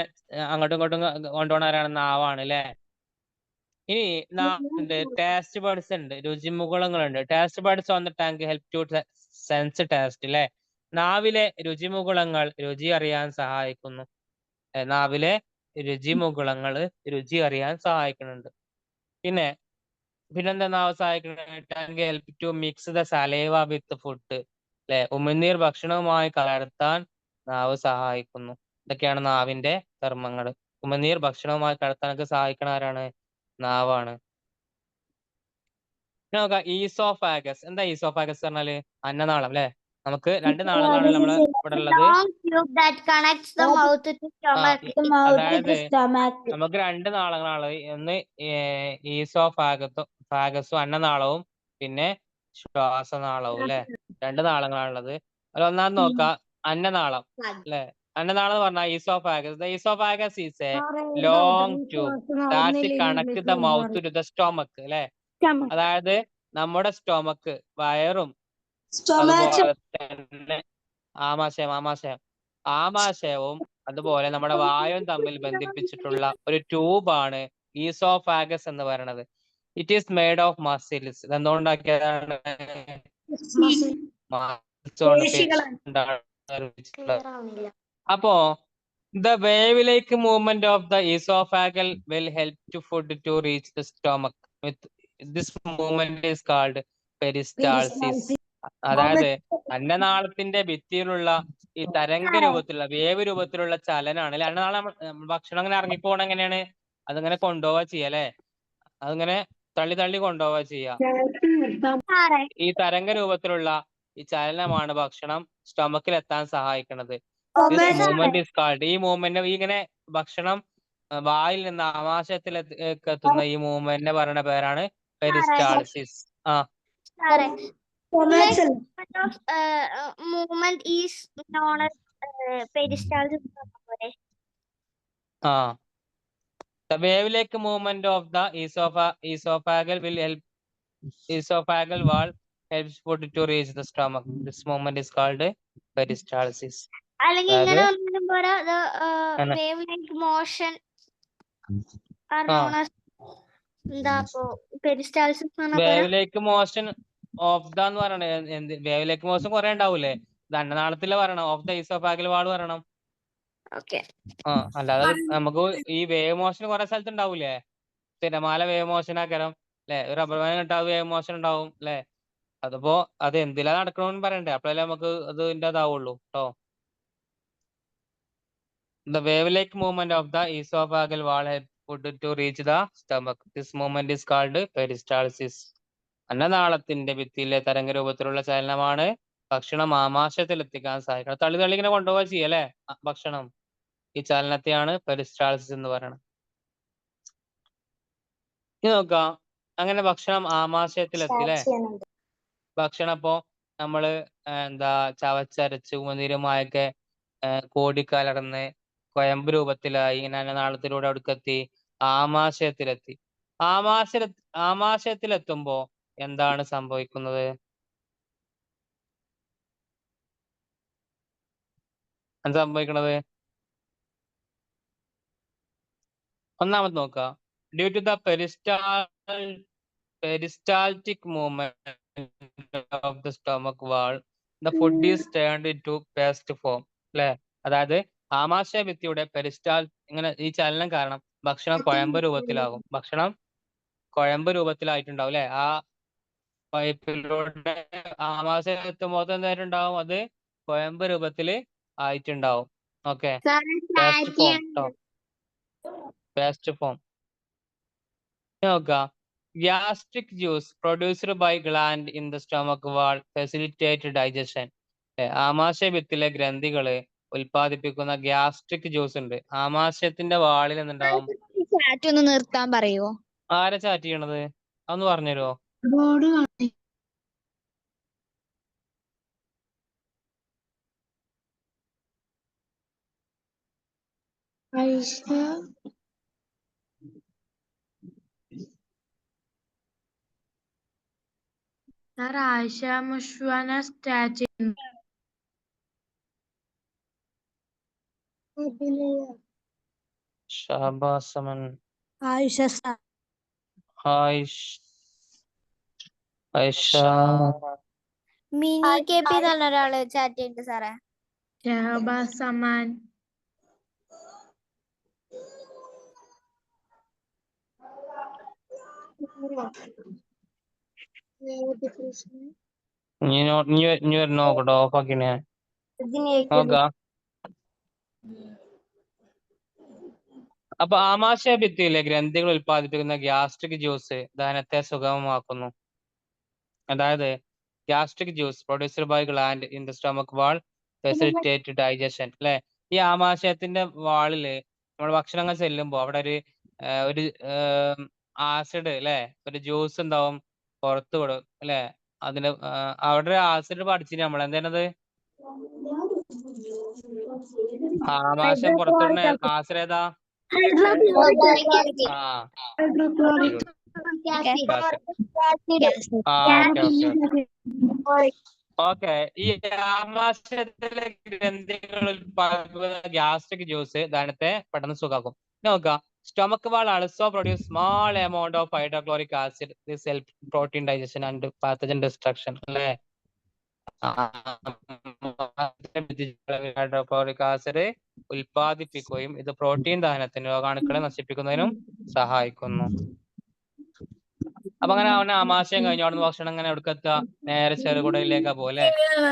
അങ്ങോട്ടും ഇങ്ങോട്ടും കൊണ്ടുപോകണ ആരാണ്? നാവാണ് അല്ലെ. ഇനി നാവിന്റെ ടേസ്റ്റ് ബഡ്സ് ഉണ്ട്, രുചിമുകുളങ്ങളുണ്ട്. Taste buds on the tongue help to sense taste അല്ലെ. നാവിലെ രുചിമുകുളങ്ങൾ രുചി അറിയാൻ സഹായിക്കുന്നു. നാവിലെ രുചിമുകുളങ്ങൾ രുചി അറിയാൻ സഹായിക്കുന്നുണ്ട്. പിന്നെന്താ നാവ് സഹായിക്കുന്നത്? Tongue help to mix the saliva with food അല്ലെ. ഉമിനീർ ഭക്ഷണവുമായി കലർത്താൻ നാവ് സഹായിക്കുന്നു. ഇതൊക്കെയാണ് നാവിന്റെ ധർമ്മങ്ങൾ. ഉമിനീർ ഭക്ഷണവുമായി കലർത്താനൊക്കെ സഹായിക്കണ ആരാണ്? നാവാണ്. നോക്കാം, ഈസോഫാഗസ്. എന്താ ഈസോഫാഗസ് പറഞ്ഞാല്? അന്നനാളം അല്ലെ. നമുക്ക് രണ്ട് നാളങ്ങളാണ് നമ്മളെ ഇവിടെ ഉള്ളത്. അതായത് നമുക്ക് രണ്ട് നാളങ്ങളാണ്. ഒന്ന് ഫാഗസും അന്നനാളവും, പിന്നെ ശ്വാസനാളവും അല്ലെ. രണ്ട് നാളങ്ങളാണുള്ളത്. അതിൽ ഒന്നാമത് നോക്കാം, അന്നനാളം അല്ലെ. അന്നനാളം എന്ന് പറഞ്ഞാൽ oesophagus is a long tube that connect the mouth to the stomach അല്ലെ. അതായത് നമ്മുടെ സ്റ്റൊമക്ക്, വയറും അതുപോലെ തന്നെ ആമാശയവും അതുപോലെ നമ്മുടെ വായും തമ്മിൽ ബന്ധിപ്പിച്ചിട്ടുള്ള ഒരു ട്യൂബാണ് ഈസോഫാഗസ് എന്ന് പറയുന്നത്. It is made of muscles. ഇതെന്തുകൊണ്ടാക്കിയതാണ്? അപ്പോ the wave-like movement of the esophageal will help to food to reach the stomach. This movement is called peristalsis. അതായത് അന്നനാളത്തിന്റെ ഭിത്തിയിലുള്ള ഈ തരംഗ രൂപത്തിലുള്ള വേവ് രൂപത്തിലുള്ള ചലനാണ് അല്ലെ. അന്നനാളം ഭക്ഷണം അങ്ങനെ ഇറങ്ങിപ്പോണ എങ്ങനെയാണ്? അതിങ്ങനെ കൊണ്ടുപോവാ ചെയ്യല്ലേ. അതിങ്ങനെ തള്ളി തള്ളി കൊണ്ടുപോവാ ചെയ്യാ. ഈ തരംഗ രൂപത്തിലുള്ള ഈ ചലനമാണ് ഭക്ഷണം സ്റ്റൊമക്കിൽ എത്താൻ സഹായിക്കുന്നത്. ഈ മൂവ്മെന്റ്, ഇങ്ങനെ ഭക്ഷണം വായിൽ നിന്ന് ആമാശയത്തിൽ എത്തുന്ന ഈ മൂവ്മെന്റിനെ പറയുന്ന പേരാണ് peristalsis. movement is known as peristalsis. The wave-like movement of the esophageal wall helps food to reach the stomach. This movement is called peristalsis. അല്ലെങ്കിൽ ഇങ്ങനെ ഒന്നും പോരാ, wave-like motion are known as peristalsis. Wave-like motion of the എന്ന് പറയണേ. wave-like motion കുറെ ഉണ്ടാവൂലേ. അന്നനാളത്തിലെ പറയണം, of the oesophageal വാൾ പറയണം. അല്ലാതെ നമുക്ക് ഈ വേവ് മോഷൻ കുറെ സ്ഥലത്ത് ഉണ്ടാവൂലേ. തിരമാല വേവ് മോഷൻ ആക്കരം അല്ലെ. ഒരു റബ്ബർ ബാൻഡ് കിട്ടാതെ വേവ് മോഷൻ ഉണ്ടാവും അല്ലെ. അതിപ്പോ അത് എന്തിലാ നടക്കണമെന്ന് പറയണ്ടേ, അപ്പോഴല്ലേ നമുക്ക് അതിന്റെ അതാവുള്ളൂ കേട്ടോ. The wave-like movement of the esophageal wall helps food to reach the stomach. This movement is called peristalsis. അന്നനാളത്തിന്റെ ഭിത്തിയിലെ തരംഗ രൂപത്തിലുള്ള ചലനമാണ് ഭക്ഷണം ആമാശയത്തിൽ എത്തിക്കാൻ സഹായിക്കുന്നത്. തള്ളി തള്ളി ഇങ്ങനെ കൊണ്ടുപോകാൻ ചെയ്യല്ലേ ഭക്ഷണം. ഈ ചലനത്തെയാണ് പെരിസ്റ്റാൾസിസ് എന്ന് പറയുന്നത്. ഇനി നോക്കാം, അങ്ങനെ ഭക്ഷണം ആമാശയത്തിലെത്തി അല്ലേ? ഭക്ഷണം ഇപ്പോ നമ്മള് എന്താ ചവച്ചരച്ച് ഉമിനീരുമായൊക്കെ കൂടിക്കലർന്ന് കുഴമ്പ് രൂപത്തിലായി, ഇങ്ങനെ നാളത്തിലൂടെ അടുക്കെത്തി ആമാശയത്തിലെത്തി. ആമാശയത്തിലെത്തുമ്പോ എന്താണ് സംഭവിക്കുന്നത്? എന്താ സംഭവിക്കുന്നത്? ഒന്നാമത് നോക്കാം, due to the peristaltic movement of the stomach wall, the food is turned into paste form. അല്ലെ? അതായത് ആമാശയ ഭിത്തിയുടെ ഇങ്ങനെ ഈ ചലനം കാരണം ഭക്ഷണം കുഴമ്പ് രൂപത്തിലാകും. ഭക്ഷണം കുഴമ്പ് രൂപത്തിലായിട്ടുണ്ടാവും അല്ലെ? ആ പൈപ്പിലൂടെ ആമാശയം എത്തുമ്പോൾ എന്തായിട്ടുണ്ടാവും? അത് കുഴമ്പ് രൂപത്തിൽ ആയിട്ടുണ്ടാവും. ഓക്കെ, പേസ്റ്റ് ഫോം കേട്ടോ, പേസ്റ്റ് ഫോം. നോക്കാം, gastric juice produced by gland in the stomach wall facilitate digestion. ആമാശയ ഭിത്തിയിലെ ഗ്രന്ഥികള് ഉൽപ്പാദിപ്പിക്കുന്ന ഗ്യാസ്ട്രിക് ജ്യൂസ് ഉണ്ട്. ആമാശയത്തിന്റെ വാളിൽ എന്തുണ്ടാവും? ചാറ്റ് ഒന്ന് നിർത്താൻ പറയുമോ? ആരാ ചാറ്റ് ചെയ്യണത്? അതൊന്ന് പറഞ്ഞുതരുമോ? സാർ ആയിഷ മുഷ്വാന സ്റ്റാറ്റ് ഷഹബാസമൻ, ആയിഷ ആയിഷ, മിനി കെ പി എന്ന് പറഞ്ഞ ഒരാള് ചാറ്റ് ചെയ്യുന്നുണ്ട് സാറേ. ഷഹബാസ് സമാൻ, ഇനി ഒരു നോക്കട്ടോ, ഓഫാക്കിനെ നോക്കാം. അപ്പൊ ആമാശയ ഭിത്തിയിലെ ഗ്രന്ഥികൾ ഉൽപ്പാദിപ്പിക്കുന്ന ഗ്യാസ്ട്രിക് ജ്യൂസ് ദഹനത്തെ സുഗമമാക്കുന്നു. അതായത് gastric juice produced by gland in the stomach wall facilitate digestion. അല്ലെ? ഈ ആമാശയത്തിന്റെ വാളില് നമ്മൾ ഭക്ഷണങ്ങൾ ചെല്ലുമ്പോ അവിടെ ഒരു ആസിഡ് അല്ലെ, ഒരു ജ്യൂസ് ഉണ്ടാവും, പുറത്തു വിടും അല്ലെ? അതിന് അവിടെ ഒരു ആസിഡ് പഠിച്ചിട്ട് നമ്മൾ എന്താണത്? ആമാശയം പുറത്തുവിടുന്ന ആസിഡ് ഏതാ? ഓക്കെ, ഈ ആമാശയത്തിലെ ഗ്രന്ഥികൾ ഉൽപ്പാദിപ്പിക്കുന്ന ഗ്യാസ്ട്രിക് ജ്യൂസ് ദഹനത്തെ പെട്ടെന്ന് സുഖാക്കും. നോക്കാം, stomach wall also produce small amount of hydrochloric acid. This help protein digestion and pathogen destruction. അല്ലേ? ഹൈഡ്രോക്ലോറിക് ആസിഡ് ഉൽപ്പാദിപ്പിക്കുകയും ഇത് പ്രോട്ടീൻ ദഹനത്തിന് രോഗാണുക്കളെ നശിപ്പിക്കുന്നതിനും സഹായിക്കുന്നു. അപ്പൊ അങ്ങനെ അവന് ആമാശയം കഴിഞ്ഞു അവിടുന്ന് ഭക്ഷണം ഇങ്ങനെ എടുക്കെത്തുക, നേരെ ചെറുകുടലിലേക്കാ പോലെ.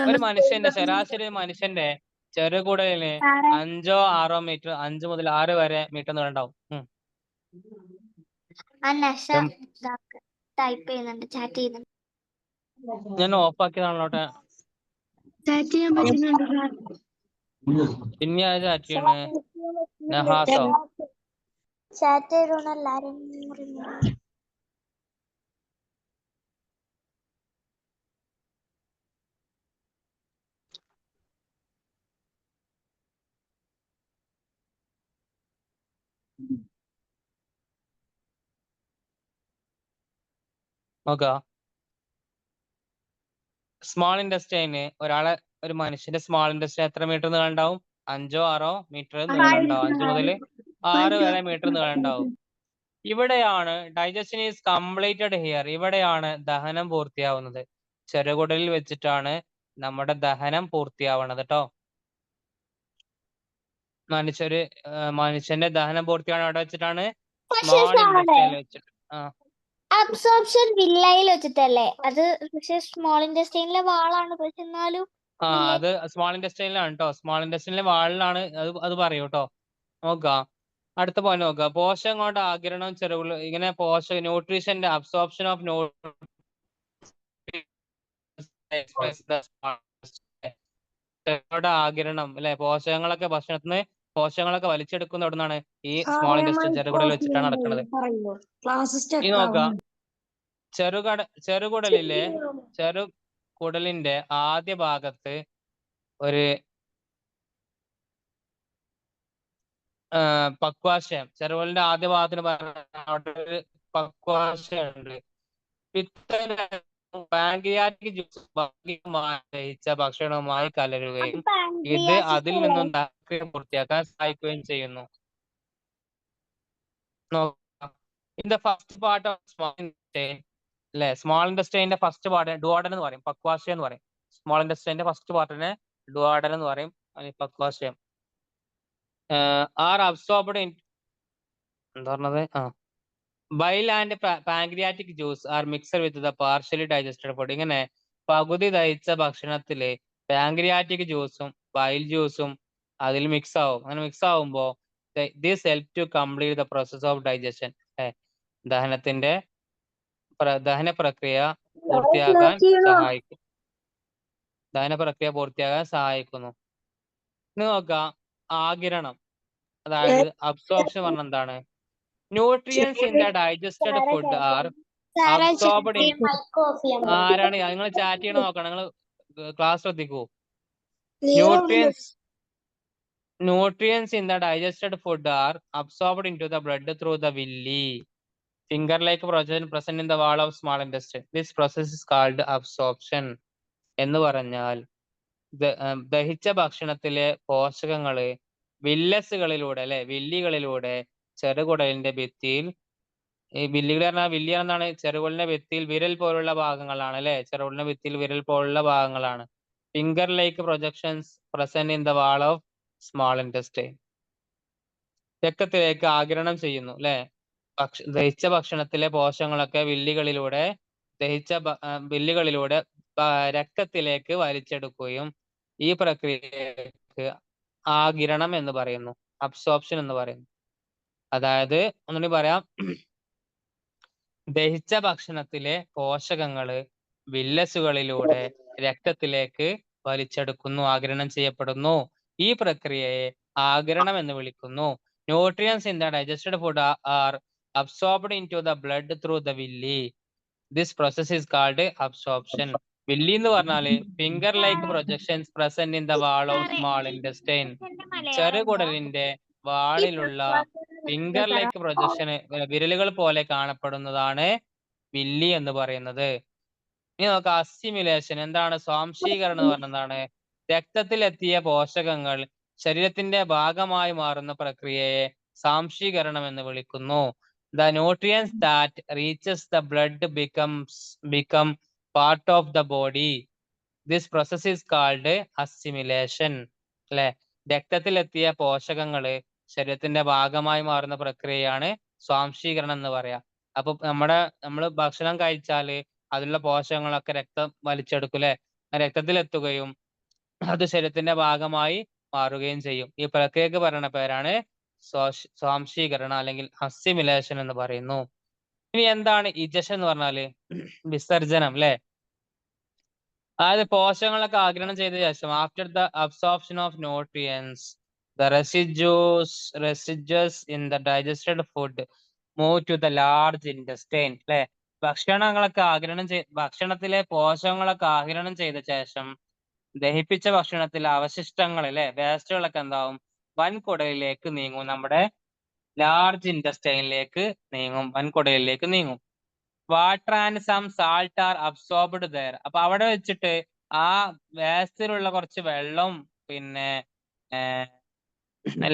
ഒരു മനുഷ്യന്റെ ശരാശരി മനുഷ്യന്റെ ചെറുകുടലിന് 5-6 മീറ്റർ, 5 മുതൽ 6 വരെ മീറ്റർ നീളം ഉണ്ടാവും. ടൈപ്പ് ചെയ്യുന്നുണ്ട്, ചാറ്റ് ചെയ്യുന്നുണ്ട്. ഞാൻ ഓഫാക്കിയതാണല്ലോട്ടെ. പിന്നെ ചാറ്റ് ചെയ്യണേ നഹാസോ? ചാറ്റ് ചെയ്തോണ്ട് എല്ലാരും നോക്കാം, സ്മാൾ ഇൻഡസ്റ്റൈന് ഒരു മനുഷ്യന്റെ സ്മാൾ ഇൻഡസ്റ്റൈൻ എത്ര മീറ്റർ നീളം ഉണ്ടാവും? 5-6 മീറ്റർ നീളം ഉണ്ടാവും. 5 മുതൽ 6 വരെ മീറ്റർ നീളം ഉണ്ടാവും. ഇവിടെയാണ് ഡൈജഷൻ ഈസ് കംപ്ലീറ്റഡ് ഹിയർ. ഇവിടെയാണ് ദഹനം പൂർത്തിയാവുന്നത്. ചെറുകുടലിൽ വെച്ചിട്ടാണ് നമ്മുടെ ദഹനം പൂർത്തിയാവണത് കേട്ടോ. മനുഷ്യന്റെ ദഹനം പൂർത്തിയാവണ അവിടെ വെച്ചിട്ടാണ്, സ്മാൾ ഇൻഡസ്റ്റൈനിൽ വെച്ചിട്ട്. അബ്സോർപ്ഷൻ വില്ലയിൽ വെച്ചിട്ടല്ലേ അത്? പക്ഷെ സ്മോൾ ഇൻഡസ്റ്റൈനിലെ വാളാണ്. പക്ഷെ എന്നാലും അത് സ്മാൾ ഇൻഡസ്റ്റൈനിലാണ് കേട്ടോ. സ്മാൾ ഇൻഡസ്റ്റൈനിലെ വാളിലാണ് അത് പറയൂ കേട്ടോ. നോക്കാം, അടുത്ത പോയിന്റ് നോക്കാം, പോഷകങ്ങളുടെ ആഗിരണം ഇങ്ങനെ ന്യൂട്രീഷന്റെ അബ്സോർപ്ഷൻ ഓഫ് ആഗിരണം അല്ലെ? പോഷകങ്ങളൊക്കെ ഭക്ഷണത്തിന് പോഷകങ്ങളൊക്കെ വലിച്ചെടുക്കുന്ന എവിടുന്നാണ്? ഈ സ്മോൾ ഇൻറ്റെസ്റ്റൈൻ ചെറുകുടൽ വെച്ചിട്ടാണ് നടക്കുന്നത്. ക്ലാസ് ഇനി നോക്കാം, ചെറുകുടലിലെ ചെറുകുടലിന്റെ ആദ്യ ഭാഗത്ത് ഒരു പക്വാശയം, ചെറുകുടലിന്റെ ആദ്യ ഭാഗത്തിന് അവിടെ ഒരു പക്വാശയുണ്ട്. പാൻക്രിയാറ്റിക് ജ്യൂസ് ഭാഗികമായി ദഹിച്ച ഭക്ഷണവുമായി കലരുകയും ഇത് അതിൽ നിന്നും പ്രക്രിയ പൂർത്തിയാക്കാൻ സഹായിക്കുകയും ചെയ്യുന്നു. നോക്കാം, in the first part of small intestine അല്ലെ, സ്മോൾ ഇൻറ്റെസ്റ്റൈൻ്റെ ഫസ്റ്റ് പാർട്ട് ഡുവാഡൻ എന്ന് പറയും, പക്വാശയം എന്ന് പറയും. സ്മോൾ ഇൻറ്റെസ്റ്റൈൻ്റെ ഫസ്റ്റ് പാർട്ടിനെ ഡുവാഡൻ എന്ന് പറയും, പക്വാശയം. ആർ അബ്സോർബ്ഡ് എന്താ പറഞ്ഞത്? Bile and pancreatic juice are mixed with the partially digested food. ഇങ്ങനെ പകുതി ദഹിച്ച ഭക്ഷണത്തില് പാൻക്രിയാറ്റിക് ജ്യൂസും ബൈൽ ജ്യൂസും അതിൽ മിക്സ് ആവും. അങ്ങനെ മിക്സ് ആവുമ്പോൾ this help to complete the process of digestion. ദഹന പ്രക്രിയ പൂർത്തിയാകാൻ സഹായിക്കും. ഇനി നോക്കാം, ആഗിരണം, അതായത് അബ്സോർപ്ഷൻ പറഞ്ഞ എന്താണ്? Nutrients in the digested food are absorbed in. ആരാണ് നിങ്ങൾ ചാറ്റ് ചെയ്യണ നോക്കണം, നിങ്ങൾ ക്ലാസ് ശ്രദ്ധിക്കൂ. Nutrients in the digested food are absorbed into the blood through the villi finger like present in the wall of small intestine. This process is called absorption. എന്ന് പറഞ്ഞാൽ ദഹിച്ച ഭക്ഷണത്തിലെ പോഷകങ്ങള് വില്ലസുകളിലൂടെ അല്ലെ, വില്ലികളിലൂടെ ചെറുകുടലിന്റെ ഭിത്തിയിൽ, ഈ വില്ലികൾ പറഞ്ഞാൽ, വില്ലി എന്താണ്? ചെറുകുടലിന്റെ ഭിത്തിയിൽ വിരൽ പോലുള്ള ഭാഗങ്ങളാണ് അല്ലെ, ചെറുകുടലിന്റെ ഭിത്തിയിൽ വിരൽ പോലുള്ള ഭാഗങ്ങളാണ്. Finger like projections present in the wall of small intestine. രക്തത്തിലേക്ക് ആഗിരണം ചെയ്യുന്നു അല്ലെ, ദഹിച്ച ഭക്ഷണത്തിലെ പോഷകങ്ങളൊക്കെ വില്ലികളിലൂടെ രക്തത്തിലേക്ക് വലിച്ചെടുക്കുകയും ഈ പ്രക്രിയക്ക് ആഗിരണം എന്ന് പറയുന്നു, അബ്സോർപ്ഷൻ എന്ന് പറയുന്നു. അതായത് ഒന്നുകൂടി പറയാം, ദഹിച്ച ഭക്ഷണത്തിലെ പോഷകങ്ങള് വില്ലസുകളിലൂടെ രക്തത്തിലേക്ക് വലിച്ചെടുക്കുന്നു, ആഗിരണം ചെയ്യപ്പെടുന്നു. ഈ പ്രക്രിയയെ ആഗിരണം എന്ന് വിളിക്കുന്നു. Nutrients in the digested food are absorbed into the blood through the villi. This process is called absorption. Villi എന്ന് പറഞ്ഞാല് finger like projections present in the wall of small intestine. ചെറുകുടലിന്റെ വാളിലുള്ള ഫിംഗർ ലൈക്ക് പ്രൊജക്ഷന് വിരലുകൾ പോലെ കാണപ്പെടുന്നതാണ് Willy എന്ന് പറയുന്നത്. ഇനി നോക്കാം, അസിമിലേഷൻ എന്താണ്? സ്വാംശീകരണം എന്ന് പറഞ്ഞതാണ് രക്തത്തിലെത്തിയ പോഷകങ്ങൾ ശരീരത്തിന്റെ ഭാഗമായി മാറുന്ന പ്രക്രിയയെ സ്വാംശീകരണം എന്ന് വിളിക്കുന്നു. The nutrients that reaches the blood become part of the body. This process is called assimilation. അല്ലെ, രക്തത്തിലെത്തിയ പോഷകങ്ങള് ശരീരത്തിന്റെ ഭാഗമായി മാറുന്ന പ്രക്രിയയാണ് സ്വാംശീകരണം എന്ന് പറയാം. അപ്പൊ നമ്മൾ ഭക്ഷണം കഴിച്ചാല് അതിലുള്ള പോഷകങ്ങളൊക്കെ രക്തം വലിച്ചെടുക്കൂലേ, രക്തത്തിലെത്തുകയും അത് ശരീരത്തിന്റെ ഭാഗമായി മാറുകയും ചെയ്യും. ഈ പ്രക്രിയക്ക് പറയുന്ന പേരാണ് സ്വാംശീകരണം അല്ലെങ്കിൽ അസിമിലേഷൻ എന്ന് പറയുന്നു. ഇനി എന്താണ് ഇജഷൻ എന്ന് പറഞ്ഞാല്? വിസർജനം അല്ലെ, അതായത് പോഷകങ്ങളൊക്കെ ആഗിരണം ചെയ്ത ശേഷം after the absorption of nutrients the residues in the digested food move to the large intestine. അല്ലെ, ഭക്ഷണത്തിലെ പോഷകങ്ങളൊക്കെ ആഗിരണം ചെയ്ത ശേഷം ദഹിപ്പിച്ച ഭക്ഷണത്തിലെ അവശിഷ്ടങ്ങൾ അല്ലെ, വേസ്റ്റുകളൊക്കെ എന്താവും? വൻകുടലിലേക്ക് നീങ്ങും, നമ്മുടെ ലാർജ് ഇൻറ്റെസ്റ്റൈനിലേക്ക് നീങ്ങും, വൻകുടലിലേക്ക് നീങ്ങും. Water and some salt are absorbed there. അപ്പൊ അവിടെ വെച്ചിട്ട് ആ വേസ്റ്റിലുള്ള കുറച്ച് വെള്ളം പിന്നെ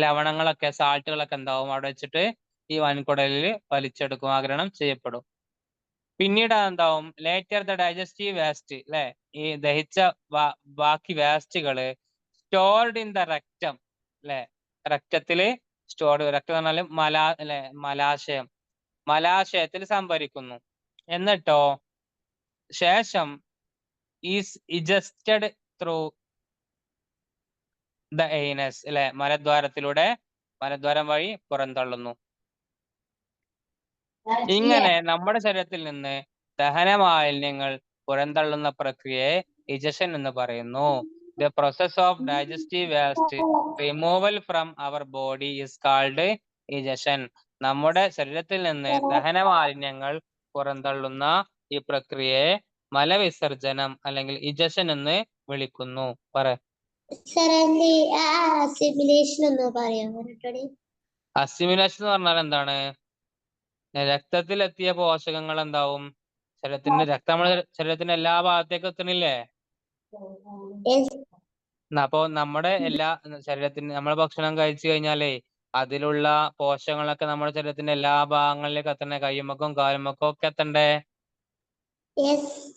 ലവണങ്ങളൊക്കെ, സാൾട്ടുകളൊക്കെ എന്താവും? അവിടെ വെച്ചിട്ട് ഈ വൻകുടലിൽ വലിച്ചെടുക്കും, ആഗിരണം ചെയ്യപ്പെടും. പിന്നീട് എന്താവും? ലേറ്റർ ദ ഡൈജസ്റ്റീവ് വേസ്റ്റ് അല്ലെ, ഈ ദഹിച്ച ബാക്കി വേസ്റ്റുകള് സ്റ്റോർഡ് ഇൻ ദ റെക്റ്റം അല്ലെ, റെക്റ്റത്തില് സ്റ്റോർഡ്, റെക്റ്റം എന്ന് പറഞ്ഞാല് മലാശയത്തിൽ സംഭരിക്കുന്നു. എന്നിട്ടോ ശേഷം ഈസ് ഇജസ്റ്റഡ് ത്രൂ ദ എയ്നസ് അല്ലെ, മലദ്വാരം വഴി പുറന്തള്ളുന്നു. ഇങ്ങനെ നമ്മുടെ ശരീരത്തിൽ നിന്ന് ദഹന മാലിന്യങ്ങൾ പുറന്തള്ളുന്ന പ്രക്രിയയെ ഇജഷൻ എന്ന് പറയുന്നു. The process of digestive waste removal from our body is called digestion. നമ്മുടെ ശരീരത്തിൽ നിന്ന് ദഹന മാലിന്യങ്ങൾ പുറന്തള്ളുന്ന ഈ പ്രക്രിയയെ മലവിസർജനം അല്ലെങ്കിൽ ഇജഷൻ എന്ന് വിളിക്കുന്നു. അസിമിലേഷൻ എന്ന് പറഞ്ഞാൽ എന്താണ്? രക്തത്തിലെത്തിയ പോഷകങ്ങൾ എന്താവും? ശരീരത്തിന്റെ നമ്മുടെ ശരീരത്തിന്റെ എല്ലാ ഭാഗത്തേക്കും എത്തണില്ലേ? അപ്പൊ നമ്മുടെ എല്ലാ ശരീരത്തിന് നമ്മൾ ഭക്ഷണം കഴിച്ചു കഴിഞ്ഞാലേ അതിലുള്ള പോഷകങ്ങളൊക്കെ നമ്മുടെ ശരീരത്തിന്റെ എല്ലാ ഭാഗങ്ങളിലേക്ക് എത്തണേ, കയ്യുമക്കും കാലുമക്കും ഒക്കെ എത്തണ്ടേ?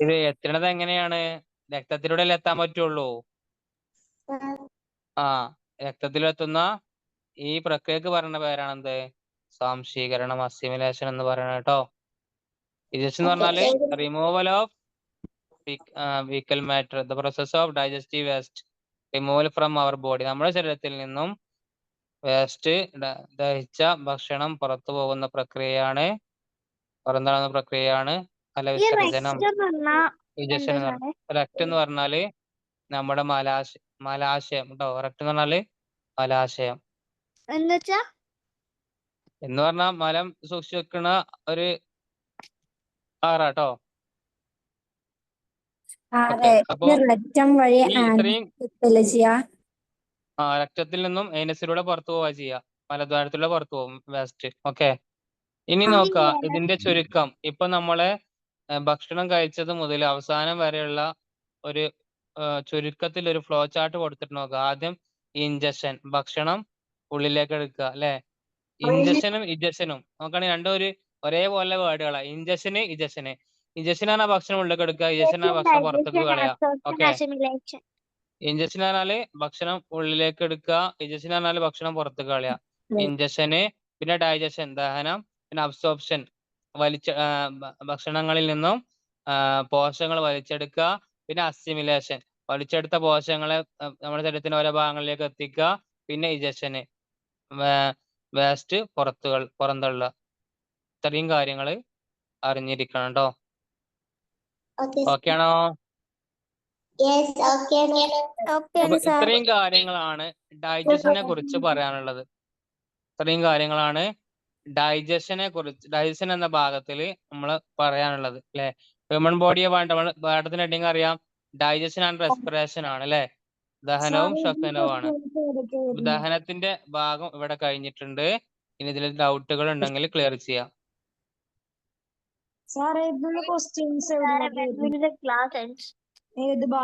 ഇത് എത്തണത് എങ്ങനെയാണ്? രക്തത്തിലൂടെ എത്താൻ പറ്റുള്ളൂ. രക്തത്തിലെത്തുന്ന ഈ പ്രക്രിയക്ക് പറയുന്ന പേരാണെന്ത്? സ്വാംശീകരണം, അസിമിലേഷൻ എന്ന് പറയുന്നത് കേട്ടോ. ഇജഷൻ എന്ന് പറഞ്ഞാല് removal of faecal matter, the process of digestive waste removal from our body. നമ്മുടെ ശരീരത്തിൽ നിന്നും വേസ്റ്റ് ദഹിച്ച ഭക്ഷണം പുറത്തു പോകുന്ന പ്രക്രിയയാണ്, പുറന്തള്ളുന്ന പ്രക്രിയയാണ് മലവിസർജനം. ഇജഷൻ എന്ന് പറഞ്ഞാൽ റെക്ട് എന്ന് പറഞ്ഞാല് നമ്മുടെ മലാശയം കേട്ടോ. റെക്ട് എന്ന് പറഞ്ഞാല് മലാശയം എന്ന് പറഞ്ഞാൽ മലം സൂക്ഷിച്ചു വെക്കണ ഒരു ആറാട്ടോ. അപ്പൊ രക്തത്തിൽ നിന്നും ഏനസിലൂടെ പുറത്തു പോവാ ചെയ്യാ, മലദ്വാരത്തിലൂടെ പുറത്തു പോകും വേസ്റ്റ്. ഓക്കെ, ഇനി നോക്ക ഇതിന്റെ ചുരുക്കം. ഇപ്പൊ നമ്മള് ഭക്ഷണം കഴിച്ചത് മുതൽ അവസാനം വരെയുള്ള ഒരു ചുരുക്കത്തിൽ ഒരു ഫ്ലോ ചാർട്ട് കൊടുത്തിട്ട് നോക്കുക. ആദ്യം ഇൻജഷൻ, ഭക്ഷണം ഉള്ളിലേക്ക് എടുക്കുക അല്ലെ. ഇൻജക്ഷനും ഇജക്ഷനും നോക്കുകയാണെങ്കിൽ രണ്ടും ഒരേപോലെ വേർഡുകളാ. ഇൻജക്ഷന് ഇജക്ഷന്. ഇൻജക്ഷൻ ആണ് ഭക്ഷണം ഉള്ളിലേക്ക് എടുക്കുക, ഇജക്ഷൻ ആണ് ഭക്ഷണം പുറത്തേക്ക് കളയുക. ഓക്കെ, ഇൻജക്ഷൻ പറഞ്ഞാല് ഭക്ഷണം ഉള്ളിലേക്ക് എടുക്കുക, ഇജക്ഷൻ പറഞ്ഞാല് ഭക്ഷണം പുറത്തേക്ക് കളയുക. ഇൻജക്ഷന്, പിന്നെ ഡൈജഷൻ ദഹനം, പിന്നെ അബ്സോർപ്ഷൻ ഭക്ഷണങ്ങളിൽ നിന്നും പോഷകങ്ങൾ വലിച്ചെടുക്കുക, പിന്നെ അസിമിലേഷൻ വലിച്ചെടുത്ത പോഷകങ്ങളെ നമ്മുടെ ശരീരത്തിന്റെ ഓരോ ഭാഗങ്ങളിലേക്ക് എത്തിക്കുക, പിന്നെ ഇജക്ഷന് വേസ്റ്റ് പുറന്തള്ളുക. ഇത്രയും കാര്യങ്ങൾ അറിഞ്ഞിരിക്കണം കേട്ടോ. ഓക്കെ ആണോ? അപ്പൊ ഇത്രയും കാര്യങ്ങളാണ് ഡൈജഷനെ കുറിച്ച് പറയാനുള്ളത്. ഇത്രയും കാര്യങ്ങളാണ് ഡൈജഷനെ കുറിച്ച്, ഡൈജഷൻ എന്ന ഭാഗത്തിൽ നമ്മൾ പറയാനുള്ളത് അല്ലെ. ഹ്യൂമൻ ബോഡിയെ പാഠത്തിന്റെ ഹെഡിങ് അറിയാം, ഡൈജഷൻ ആൻഡ് റെസ്പിറേഷൻ ആണ് അല്ലെ. ദഹനവും ശ്വസനവും ആണ്. ദഹനത്തിന്റെ ഭാഗം ഇവിടെ കഴിഞ്ഞിട്ടുണ്ട്. ഇനി ഇതിൽ ഡൗട്ടുകൾ ഉണ്ടെങ്കിൽ ക്ലിയർ ചെയ്യാം.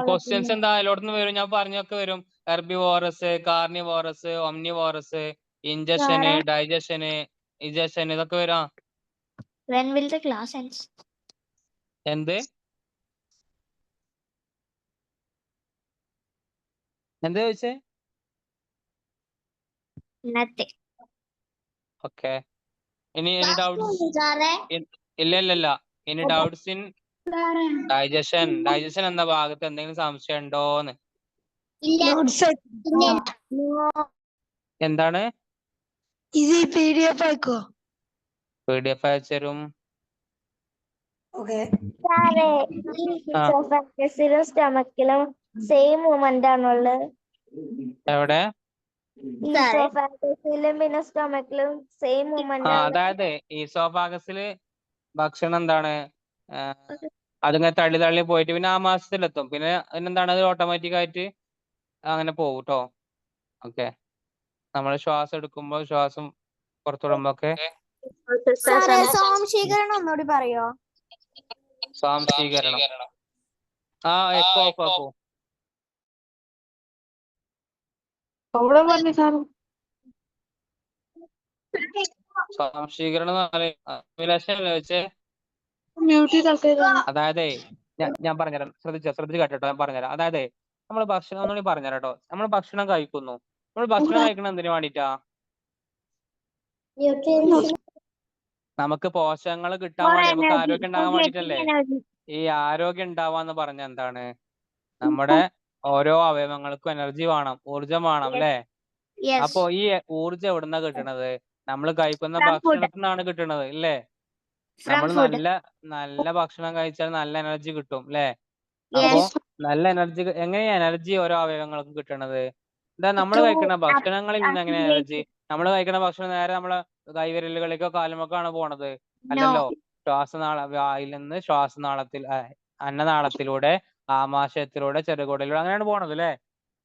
ക്വസ്റ്റ്യൻസ് എന്താ എല്ലായിടത്തും വരും, ഞാൻ പറഞ്ഞൊക്കെ വരും. Herbivorous, carnivorous, omnivorous, ingestion, digestion, egestion, ഇതൊക്കെ വരാം. എന്ത് എന്താ ചോദിച്ചേ? ഓക്കെ, ഇനി ഡൗട്ട്സ്? ഇല്ല. ഇനി ഡൗട്ട്സ് ഇൻ ഡൈജഷൻ. ഡൈജഷൻ എന്ന ഭാഗത്ത് എന്തെങ്കിലും സംശയം ഉണ്ടോന്ന്? എന്താണ്? PDF അയച്ചുതരും. സ്റ്റമക്കിലും സെയിം മൂവ്മെന്റ് ആണുള്ളത്. എവിടെ? പിന്നെ സ്റ്റമക്കിലും സെയിം മൂവ്മെന്റ്. അതായത് ഈസോഫാഗസില് ഭക്ഷണം എന്താണ് അതിങ്ങനെ തള്ളി പോയിട്ട് പിന്നെ ആ മാസത്തിലെത്തും. പിന്നെ അതിനെന്താണ്, അത് ഓട്ടോമാറ്റിക് ആയിട്ട് അങ്ങനെ പോകും കേട്ടോ. ഓക്കെ, നമ്മൾ ശ്വാസം എടുക്കുമ്പോൾ ശ്വാസം പുറത്തുവിടുമ്പോ സ്വാംശീകരണം ഒന്നുകൂടി പറയോ? സ്വാംശീകരണം എക്കോ ഓഫ് ആക്കൂ. സ്വാംശീകരണം വെച്ച് അതായത് ഞാൻ പറഞ്ഞുതരാം, ശ്രദ്ധിച്ച് കേട്ടോ, ഞാൻ പറഞ്ഞുതരാം. അതായത് നമ്മൾ ഭക്ഷണം ഒന്നുകൂടി പറഞ്ഞുതരാം കേട്ടോ. നമ്മൾ ഭക്ഷണം കഴിക്കുന്നു. നമ്മൾ ഭക്ഷണം കഴിക്കണം എന്തിനു വേണ്ടിട്ടാ? നമുക്ക് പോഷകങ്ങൾ കിട്ടാൻ വേണ്ടി, നമുക്ക് ആരോഗ്യം ഉണ്ടാകാൻ വേണ്ടിട്ടല്ലേ. ഈ ആരോഗ്യം ഉണ്ടാവാന്ന് പറഞ്ഞ എന്താണ്? നമ്മുടെ ഓരോ അവയവങ്ങൾക്കും എനർജി വേണം, ഊർജം വേണം അല്ലെ. അപ്പൊ ഈ ഊർജം എവിടുന്നാ കിട്ടണത്? നമ്മൾ കഴിക്കുന്ന ഭക്ഷണത്തിൽ നിന്നാണ് കിട്ടണത് അല്ലേ. നമ്മൾ നല്ല ഭക്ഷണം കഴിച്ചാൽ നല്ല എനർജി കിട്ടും അല്ലെ. അപ്പൊ നല്ല എനർജി എങ്ങനെയാ എനർജി ഓരോ അവയവങ്ങൾക്കും കിട്ടണത്? എന്താ നമ്മൾ To കഴിക്കുന്ന ഭക്ഷണങ്ങളിൽ നിന്ന് എങ്ങനെ എനർജി? assimilate. നമ്മൾ കഴിക്കുന്ന ഭക്ഷണം നേരെ നമ്മളെ കൈവിരലുകളിലേക്കോ കാലുമൊക്കെയാണോ പോണത്? No. അല്ലല്ലോ. വായിൽ നിന്ന് ശ്വാസനാളത്തിൽ അന്നനാളത്തിലൂടെ ആമാശയത്തിലൂടെ ചെറുകുടലിലൂടെ അങ്ങനെയാണ് പോണത് അല്ലേ?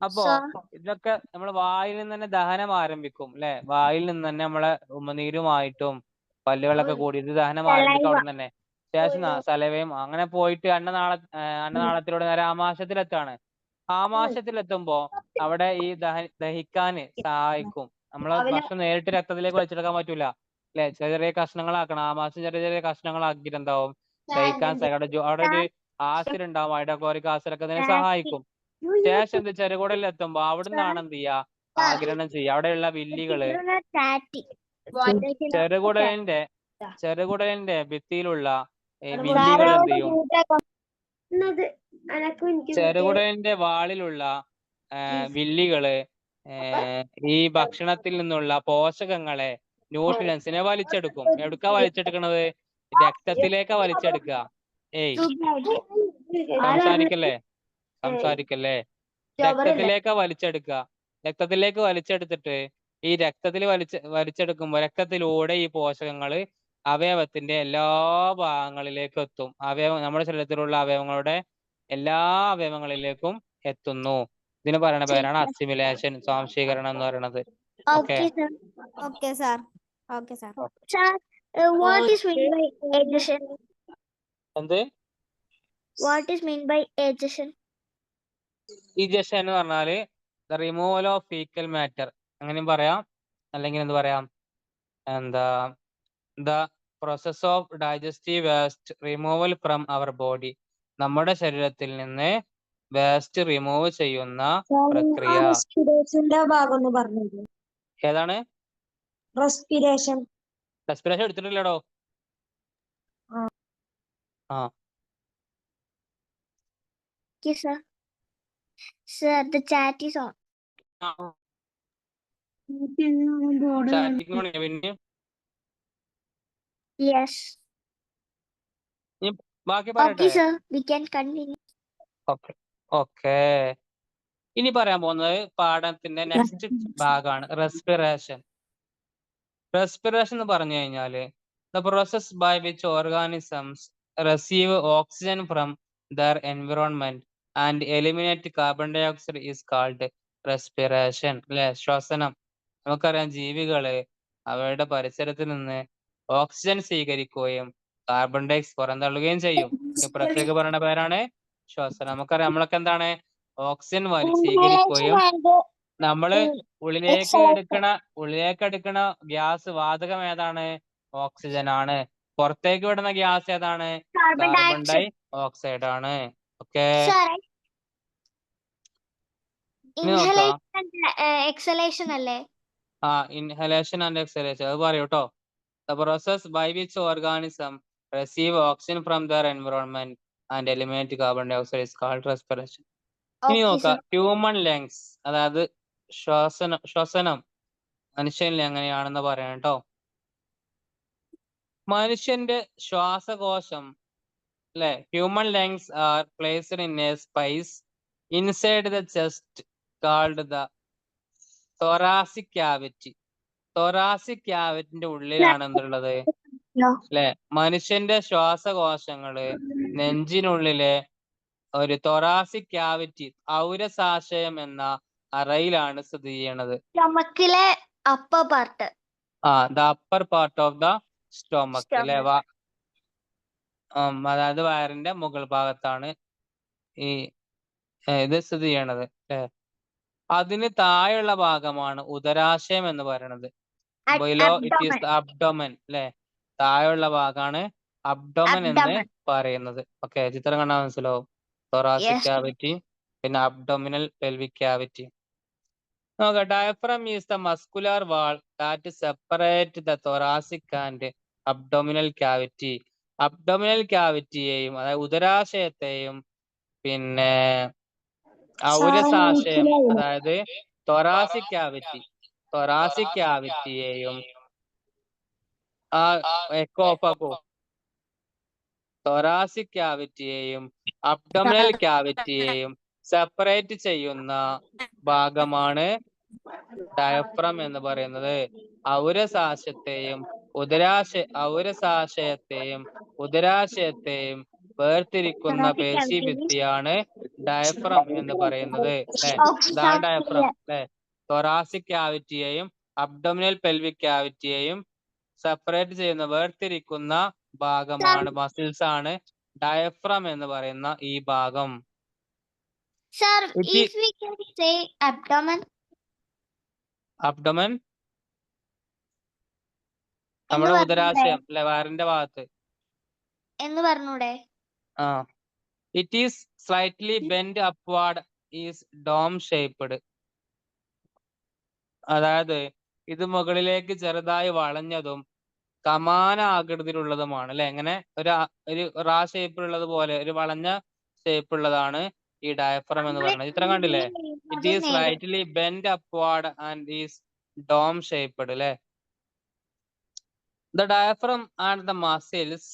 അപ്പോ Sir. ഇതൊക്കെ നമ്മൾ വായിൽ നിന്ന് തന്നെ ദഹനം ആരംഭിക്കും അല്ലെ? വായിൽ നിന്ന് തന്നെ നമ്മളെ ഉമിനീരുമായിട്ടും പല്ലുകളൊക്കെ കൂടിയിട്ട് ദഹനം ആരംഭിക്കും Saliva. അവിടെ തന്നെ. ശേഷം സലവയും അങ്ങനെ പോയിട്ട് അന്നനാളത്തിലൂടെ നേരെ ആമാശയത്തിലെത്താണ്. ആമാശയത്തിലെത്തുമ്പോ അവിടെ ഈ ദഹിക്കാന് സഹായിക്കും. നമ്മളെ ഭക്ഷണം നേരിട്ട് രക്തത്തിലേക്ക് വലിച്ചെടുക്കാൻ പറ്റൂല അല്ലെ? ചെറിയ ചെറിയ കഷ്ണങ്ങളാക്കണം. ആമാശയം ചെറിയ ചെറിയ കഷ്ണങ്ങളാക്കിയിട്ട് എന്താവും ദഹിക്കാൻ അവിടെ ഒരു ആസിഡ് ഉണ്ടാവും. ഹൈഡ്രോക്ലോറിക് ആസിഡ് ഒക്കെ ഇതിനെ സഹായിക്കും. ശേഷം ഇത് ചെറുകുടലിലെത്തുമ്പോ അവിടുന്നാണ് എന്ത് ചെയ്യുക ആഗിരണം ചെയ്യുക. അവിടെയുള്ള വില്ലികള് ചെറുകുടലിന്റെ ഭിത്തിയിലുള്ള വില്ലികൾ എന്ത് ചെയ്യും? ചെറുകുടലിന്റെ വാളിലുള്ള വില്ലികള് ഈ ഭക്ഷണത്തിൽ നിന്നുള്ള പോഷകങ്ങളെ ന്യൂട്രിയൻസിനെ വലിച്ചെടുക്കും. എവിടുക്കാ വലിച്ചെടുക്കണത്? രക്തത്തിലേക്കാ വലിച്ചെടുക്കുക. സംസാരിക്കല്ലേ. രക്തത്തിലേക്കാ വലിച്ചെടുക്കുക. രക്തത്തിലേക്ക് വലിച്ചെടുത്തിട്ട് ഈ രക്തത്തിൽ വലിച്ചെടുക്കുമ്പോൾ രക്തത്തിലൂടെ ഈ പോഷകങ്ങള് അവയവത്തിന്റെ എല്ലാ ഭാഗങ്ങളിലേക്കും എത്തും. നമ്മുടെ ശരീരത്തിലുള്ള അവയവങ്ങളുടെ എല്ലാ അവയവങ്ങളിലേക്കും എത്തുന്നു. ഇതിന് പറയുന്ന പേരാണ് അസിമിലേഷൻ, സ്വാംശീകരണം എന്ന് പറയുന്നത്. Okay. Okay, sir. Okay, sir. Sir, what is meant by addition? എന്ത്? What is meant by addition? Egestion എന്ന് പറഞ്ഞാല് the removal of faecal matter അങ്ങനെയും പറയാം. അല്ലെങ്കിൽ എന്ത് പറയാം? എന്താ the process of digestive waste removal from our body. നമ്മുടെ ശരീരത്തിൽ നിന്ന് വേസ്റ്റ് റിമൂവ് ചെയ്യുന്ന പ്രക്രിയ. റെസ്പിറേഷന്റെ ഭാഗം ഒന്ന് പറഞ്ഞത്. ഏതാണ്? റെസ്പിറേഷൻ. റെസ്പിറേഷൻ എടുത്തിട്ടില്ലടോ. Okay, sir. Sir, the chat is on. Chatting പിന്നെ Yes. ബാക്കി Okay, പറയട്ടെ. sir. We can continue. Okay. ഇനി പറയാൻ പോകുന്നത് പാഠത്തിന്റെ നെക്സ്റ്റ് ഭാഗമാണ് റെസ്പിറേഷൻ. റെസ്പിറേഷൻ എന്ന് പറഞ്ഞു കഴിഞ്ഞാല് the process by which organisms receive oxygen from the environment and eliminate carbon dioxide is called respiration അല്ലെ? ശ്വസനം. നമുക്കറിയാം ജീവികള് അവയുടെ പരിസരത്തിൽ നിന്ന് ഓക്സിജൻ സ്വീകരിക്കുകയും കാർബൺ ഡൈ ഓക്സൈഡ് പുറന്തള്ളുകയും ചെയ്യും. ഈ പ്രക്രിയക്ക് പറയുന്ന പേരാണ് ശ്വസനം. നമുക്കറിയാം നമ്മളൊക്കെ എന്താണ് ഓക്സിജൻ സ്വീകരിക്കുകയും നമ്മള് ഉള്ളിലേക്ക് എടുക്കണ ഗ്യാസ് വാതകം ഏതാണ്? ഓക്സിജൻ ആണ്. പുറത്തേക്ക് വിടുന്ന ഗ്യാസ് ഏതാണ്? കാർബൺ ഡൈ ഓക്സൈഡ് ആണ്. ഓക്കെ. Sir, ഇനി നോക്കാം. inhalation and exhalation അല്ലേ? ഇൻഹലേഷൻ ആൻഡ് എക്സലേഷൻ അത് പറയൂ കേട്ടോ. The process by which organism receive oxygen from the environment and eliminate carbon dioxide is called respiration. ഇനി Okay, നോക്കാം sir. ഹ്യൂമൻ ലങ്സ്, അതായത് ശ്വസനം മനുഷ്യനിൽ എങ്ങനെയാണെന്ന് പറയാം കേട്ടോ. മനുഷ്യന്റെ ശ്വാസകോശം അല്ലെ? Human lungs are placed in a space inside the chest called the thoracic cavity. thoracic ക്യാവിറ്റിന്റെ ഉള്ളിലാണ് എന്തുള്ളത് No. അല്ലെ? മനുഷ്യന്റെ ശ്വാസകോശങ്ങള് നെഞ്ചിനുള്ളിലെ ഒരു തൊറാസിക് ക്യാവിറ്റി ഔരസാശയം എന്ന അറയിലാണ് സ്ഥിതി ചെയ്യണത്. Stomachലെ upper part. The upper part of the stomach അല്ലെ? അതായത് വയറിന്റെ മുകൾ ഭാഗത്താണ് ഈ ഇത് സ്ഥിതി ചെയ്യണത് അല്ലെ? അതിന് താഴെയുള്ള ഭാഗമാണ് ഉദരാശയം എന്ന് പറയുന്നത്. ബിലോ ഇറ്റ് ഈസ് അബ്ഡോമൻ അല്ലെ? താഴെയുള്ള ഭാഗമാണ് അബ്ഡോമൻ എന്ന് പറയുന്നത്. ഓക്കെ, ചിത്രം കണ്ടാൽ മനസ്സിലാവും. thoracic cavity, പിന്നെ abdominal pelvic cavity. നോക്കാം. Diaphragm is the muscular wall that separate the thoracic and abdominal cavity. Abdominal ക്യാവിറ്റിയെയും അതായത് ഉദരാശയത്തെയും പിന്നെ ഔരസാശയം അതായത് thoracic ക്യാവിറ്റിയെയും thoracic ക്യാവിറ്റിയെയും അബ്ഡോമിനൽ ക്യാവിറ്റിയെയും സെപ്പറേറ്റ് ചെയ്യുന്ന ഭാഗമാണ് ഡയഫ്രം എന്ന് പറയുന്നത്. ഔരസാശയത്തെയും ഉദരാശയത്തെയും വേർതിരിക്കുന്ന പേശീഭിത്തിയാണ് ഡയഫ്രം എന്ന് പറയുന്നത്. അല്ലെ, ഇതാണ് ഡയഫ്രം. അല്ലെ, thoracic ക്യാവിറ്റിയെയും അബ്ഡോമിനൽ പെൽവിക് ക്യാവിറ്റിയെയും സെപ്പറേറ്റ് ചെയ്യുന്ന വേർതിരിക്കുന്ന ഭാഗമാണ്, മസിൽസ് ആണ് ഡയഫ്രം എന്ന് പറയുന്ന ഈ ഭാഗം. Sir, It if we can say abdomen, abdomen നമ്മുടെ ഉദരാശയം അല്ലെ, വയറിന്റെ ഭാഗത്ത്. എന്ന് പറഞ്ഞൂടെ? ആ, it is slightly bend upward, is dome shaped. അതായത് ഇത് മുകളിലേക്ക് ചെറുതായി വളഞ്ഞതും കമാന ആകൃതിയിലുള്ളതുമാണ്. അല്ലെ, എങ്ങനെ ഒരു റാ ഷേപ്പിലുള്ളത് പോലെ ഒരു വളഞ്ഞ ഷേപ്പ് ഉള്ളതാണ് ഈ ഡയഫ്രം എന്ന് പറയുന്നത്. ചിത്രം കണ്ടില്ലേ? It is slightly bend upward and is dome shaped. അല്ലെ, the diaphragm and the muscles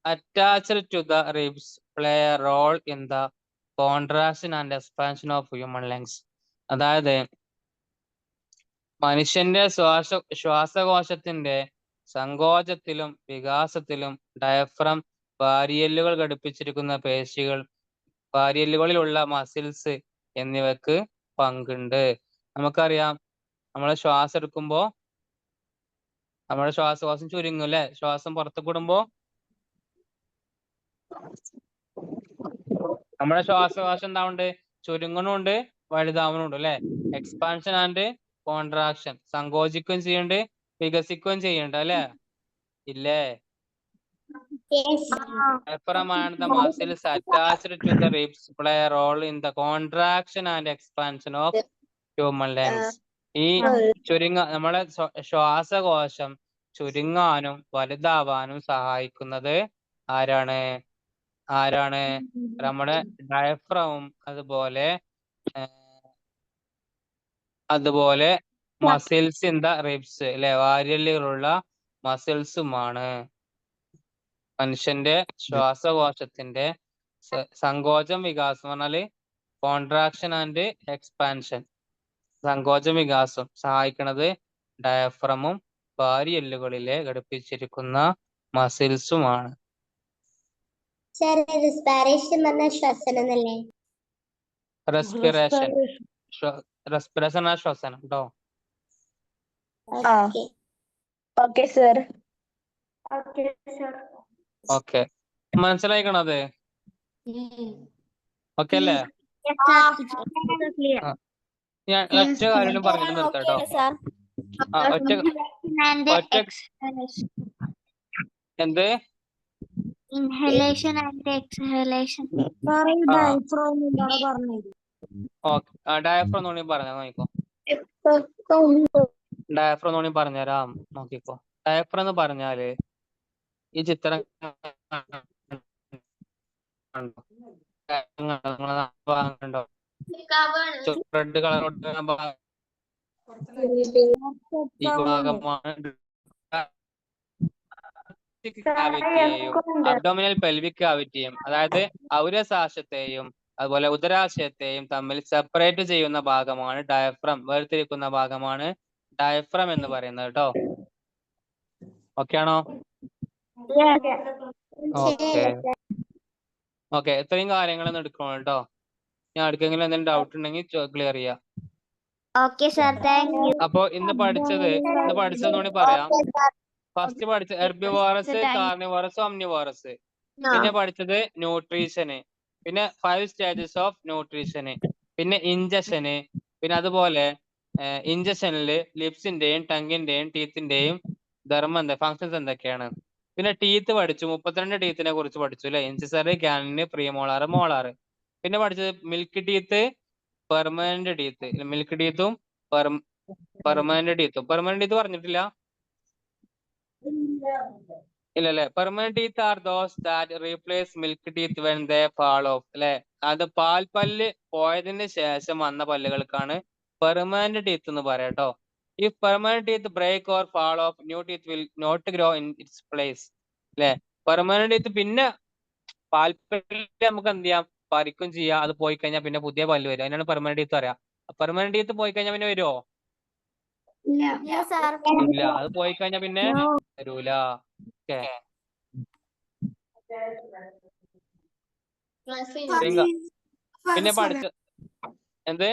attached to the ribs play a role in the contraction and expansion of human lungs. അതായത് മനുഷ്യന്റെ ശ്വാസകോശത്തിന്റെ സങ്കോചത്തിലും വികാസത്തിലും diaphragm, വാരിയെല്ലുകൾ ഘടിപ്പിച്ചിരിക്കുന്ന പേശികൾ, വാരിയെല്ലുകളിലുള്ള muscles എന്നിവക്ക് പങ്കുണ്ട്. നമുക്കറിയാം, നമ്മള് ശ്വാസം എടുക്കുമ്പോ നമ്മുടെ ശ്വാസകോശം ചുരുങ്ങും. അല്ലെ, ശ്വാസം പുറത്തേക്ക് വിടുമ്പോ നമ്മുടെ ശ്വാസകോശം എന്താവുണ്ട്? ചുരുങ്ങണുണ്ട്, വലുതാവണുണ്ട്. അല്ലെ, എക്സ്പാൻഷൻ ആൻഡ് കോൺട്രാക്ഷൻ, സങ്കോചിക്കുകയും ചെയ്യുന്നുണ്ട്, വികസിക്കുകയും ചെയ്യുന്നുണ്ട്. അല്ലെ, ഇല്ലേ? Diaphragm and the muscles attached to the ribs play a role in the contraction and expansion of human lungs. ഈ നമ്മളെ ശ്വാസകോശം ചുരുങ്ങാനും വലുതാവാനും സഹായിക്കുന്നത് ആരാണ്? നമ്മുടെ ഡയഫ്രമും അതുപോലെ മസിൽസ് ഇൻ ദ റിബ്സ്, അല്ലെ, വാരിയെല്ലുകളുള്ള മസിൽസുമാണ്. മനുഷ്യന്റെ ശ്വാസകോശത്തിന്റെ സങ്കോചം, വികാസം പറഞ്ഞാല് കോൺട്രാക്ഷൻ ആൻഡ് എക്സ്പാൻഷൻ, സങ്കോചം വികാസം സഹായിക്കുന്നത് ഡയഫ്രമും വാരിയെല്ലുകളിലെ ഘടിപ്പിച്ചിരിക്കുന്ന മസിൽസുമാണ്. റെസ്പിറേഷൻ, റെസ്പിറേഷൻ ആ ശ്വസനം കേട്ടോ. Okay sir. ഓക്കെ, മനസ്സിലായിക്കണത്? ഓക്കെ അല്ലേ? ഞാൻ ഒറ്റ കാര്യം പറഞ്ഞിട്ട് നിർത്താം കേട്ടോ. എന്ത്? Inhalation and exhalation. ഡയഫ്രം എന്ന് പറഞ്ഞാ നോക്കിക്കോ. ഡയഫ്രം എന്ന് പറഞ്ഞുതരാം, നോക്കിക്കോ. ഡയഫ്രം എന്ന് പറഞ്ഞാല് ഈ ചിത്രം കണ്ടോ? റെഡ് കളർ ഈ ഭാഗമാണ് ക്യാവിറ്റിയെയും അബ്ഡോമിനൽ പെൽവിക് ക്യാവിറ്റിയും, അതായത് ഔരസാശത്തെയും അതുപോലെ ഉദരാശയത്തെയും തമ്മിൽ സെപ്പറേറ്റ് ചെയ്യുന്ന ഭാഗമാണ് ഡയഫ്രം, വേർതിരിക്കുന്ന ഭാഗമാണ് ഡയഫ്രം എന്ന് പറയുന്നത് കേട്ടോ. ഓക്കെ ആണോ? ഓക്കെ, ഇത്രയും കാര്യങ്ങളൊന്നും എടുക്കണം കേട്ടോ. ഞാൻ അടുക്കെങ്കിലും എന്തെങ്കിലും ഡൗട്ട് ഉണ്ടെങ്കിൽ ക്ലിയർ ചെയ്യാം. അപ്പൊ ഇന്ന് പഠിച്ചത് കൂടി പറയാം. ഫസ്റ്റ് പഠിച്ചത് ഹെർബിവോറസ്, കാർണിവോറസ്, ഒംനിവോറസ്. പിന്നെ പഠിച്ചത് ന്യൂട്രീഷന്, പിന്നെ 5 സ്റ്റേജസ് ഓഫ് ന്യൂട്രീഷന്, പിന്നെ ഇഞ്ചക്ഷന്, പിന്നെ അതുപോലെ ഇഞ്ചക്ഷനില് ലിപ്സിന്റെയും ടങ്ങിന്റെയും ടീത്തിന്റെയും ഫങ്ഷൻസ് എന്തൊക്കെയാണ്. പിന്നെ ടീത്ത് പഠിച്ചു, 32 ടീത്തിനെ കുറിച്ച് പഠിച്ചു അല്ലെ, ഇൻസിസറി, കാനിന്, പ്രീമോളാർ, മോളാർ. പിന്നെ പഠിച്ചത് milk teeth, permanent teeth. Milk ടീത്തും പെർമനന്റ് ടീത്തും. പെർമനന്റ് ടീത്ത് പറഞ്ഞിട്ടില്ല? ഇല്ലല്ലേ. Permanent teeth are those that replace milk teeth when they fall off. അല്ലെ, അത് പാൽപ്പല്ല് പോയതിന് ശേഷം വന്ന പല്ലുകൾക്കാണ് പെർമനന്റ് ടീത്ത് എന്ന് പറയാട്ടോ. If permanent teeth break or fall off, new teeth will not grow in its place. അല്ലെ, പെർമനന്റ് ടീത്ത് പിന്നെ പാൽപ്പല്ല് നമുക്ക് എന്ത് ചെയ്യാം, പറിക്കും ചെയ്യാം. അത് പോയി കഴിഞ്ഞാൽ പിന്നെ പുതിയ പല്ല് വരും. അതിനാണ് പെർമനന്റ് ടീത്ത് പറയാ. പെർമനന്റ് ടീത്ത് പോയി കഴിഞ്ഞാൽ പിന്നെ വരുമോ? ഇല്ല സാർ. ഇല്ല. അത് പോയി കഴിഞ്ഞാൽ പിന്നെ വരൂല. ഓക്കെ. പിന്നെ പഠിച്ച എന്ത്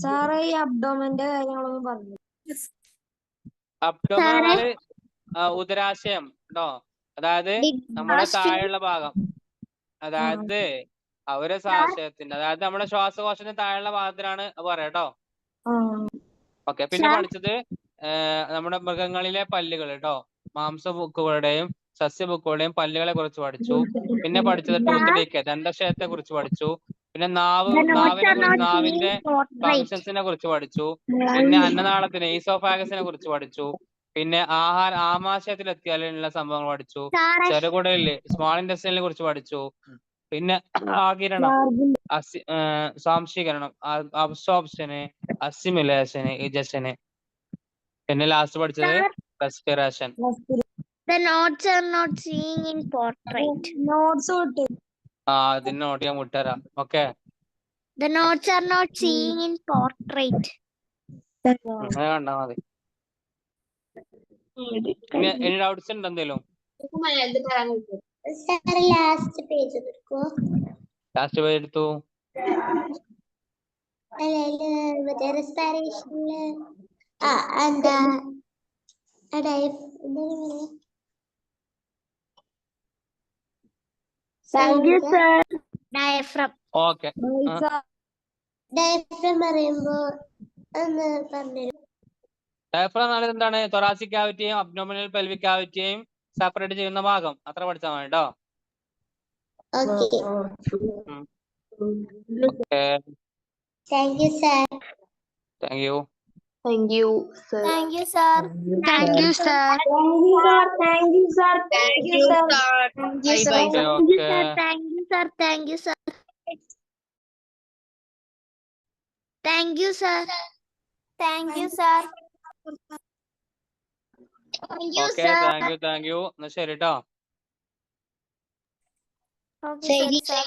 സാറേ ഈ അബ്ഡോമന്റെ കാര്യങ്ങളൊന്നും പറഞ്ഞു. അബ്ഡോമിനാല് ഉദരാശയം കേട്ടോ. അതായത് നമ്മുടെ താഴെയുള്ള ഭാഗം, അതായത് അവരസാശയത്തിന്റെ, അതായത് നമ്മുടെ ശ്വാസകോശത്തിന്റെ താഴെയുള്ള ഭാഗത്തിലാണ് പറയാം കേട്ടോ. ഓക്കെ. പിന്നെ പഠിച്ചത് നമ്മുടെ മൃഗങ്ങളിലെ പല്ലുകൾ കേട്ടോ. മാംസബുക്കുകളുടെയും സസ്യബുക്കുകളുടെയും പല്ലുകളെ കുറിച്ച് പഠിച്ചു. പിന്നെ പഠിച്ചത് ടൂത്ത് ഡിക്കേ, ദന്തക്ഷയത്തെ കുറിച്ച് പഠിച്ചു. പിന്നെ നാവിന്റെ ഫങ്ഷൻസിനെ കുറിച്ച് പഠിച്ചു. പിന്നെ അന്നനാളത്തിന് ഈസോഫാഗസിനെ കുറിച്ച് പഠിച്ചു. പിന്നെ ആമാശയത്തിലെത്തിയാലുള്ള സംഭവങ്ങൾ പഠിച്ചു. ചെറുകുടലില് സ്മോൾ ഇൻറ്റെസ്റ്റൈനിനെ കുറിച്ച് പഠിച്ചു. പിന്നെ ആകിരണം, സ്വാംശീകരണം, അബ്സോർപ്ഷന്, അസിമിലേഷന്, ഇജക്ഷന്. പിന്നെ ലാസ്റ്റ് പഠിച്ചത് respiration. The notes are not seeing in portrait. ഇതിന് നോട്ട് ഞാൻ വിട്ടുതരാം. Okay. The notes are not seeing in portrait. അങ്ങനെ കണ്ടാ മതി. പിന്നെ എനി ഡൗട്ട്സ് ഉണ്ടോ എന്തേലും? ലാസ്റ്റ് പേജ് എടുക്കോ? ലാസ്റ്റ് പേജ് എടുത്തു. മറ്റേ റെസ്പിറേഷനില് എന്താ Diaphragm. ഓക്കെ. ഡയഫ്രം പറയുമ്പോ ഒന്ന് പറഞ്ഞു. ഡയഫ്രം എന്നത് എന്താണ്? തൊറാസിക് ക്യാവിറ്റിയും അബ്ഡോമിനൽ പെൽവിക് ക്യാവിറ്റിയും സെപ്പറേറ്റ് ചെയ്യുന്ന ഭാഗം. അത്ര പഠിച്ചാൽ മതി കേട്ടോ. Okay. Thank you sir. Thank you. Thank you, sir. Thank you, sir. Thank you, sir. Thank you, sir. Thank you, sir. Thank you, sir. Okay. Thank you, sir. Thank you, sir. Thank you, sir. Thank you, sir. Thank you, okay. sir. Thank you. എന്നാ ശരി കേട്ടോ. Okay, sir.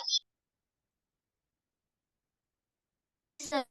Sir.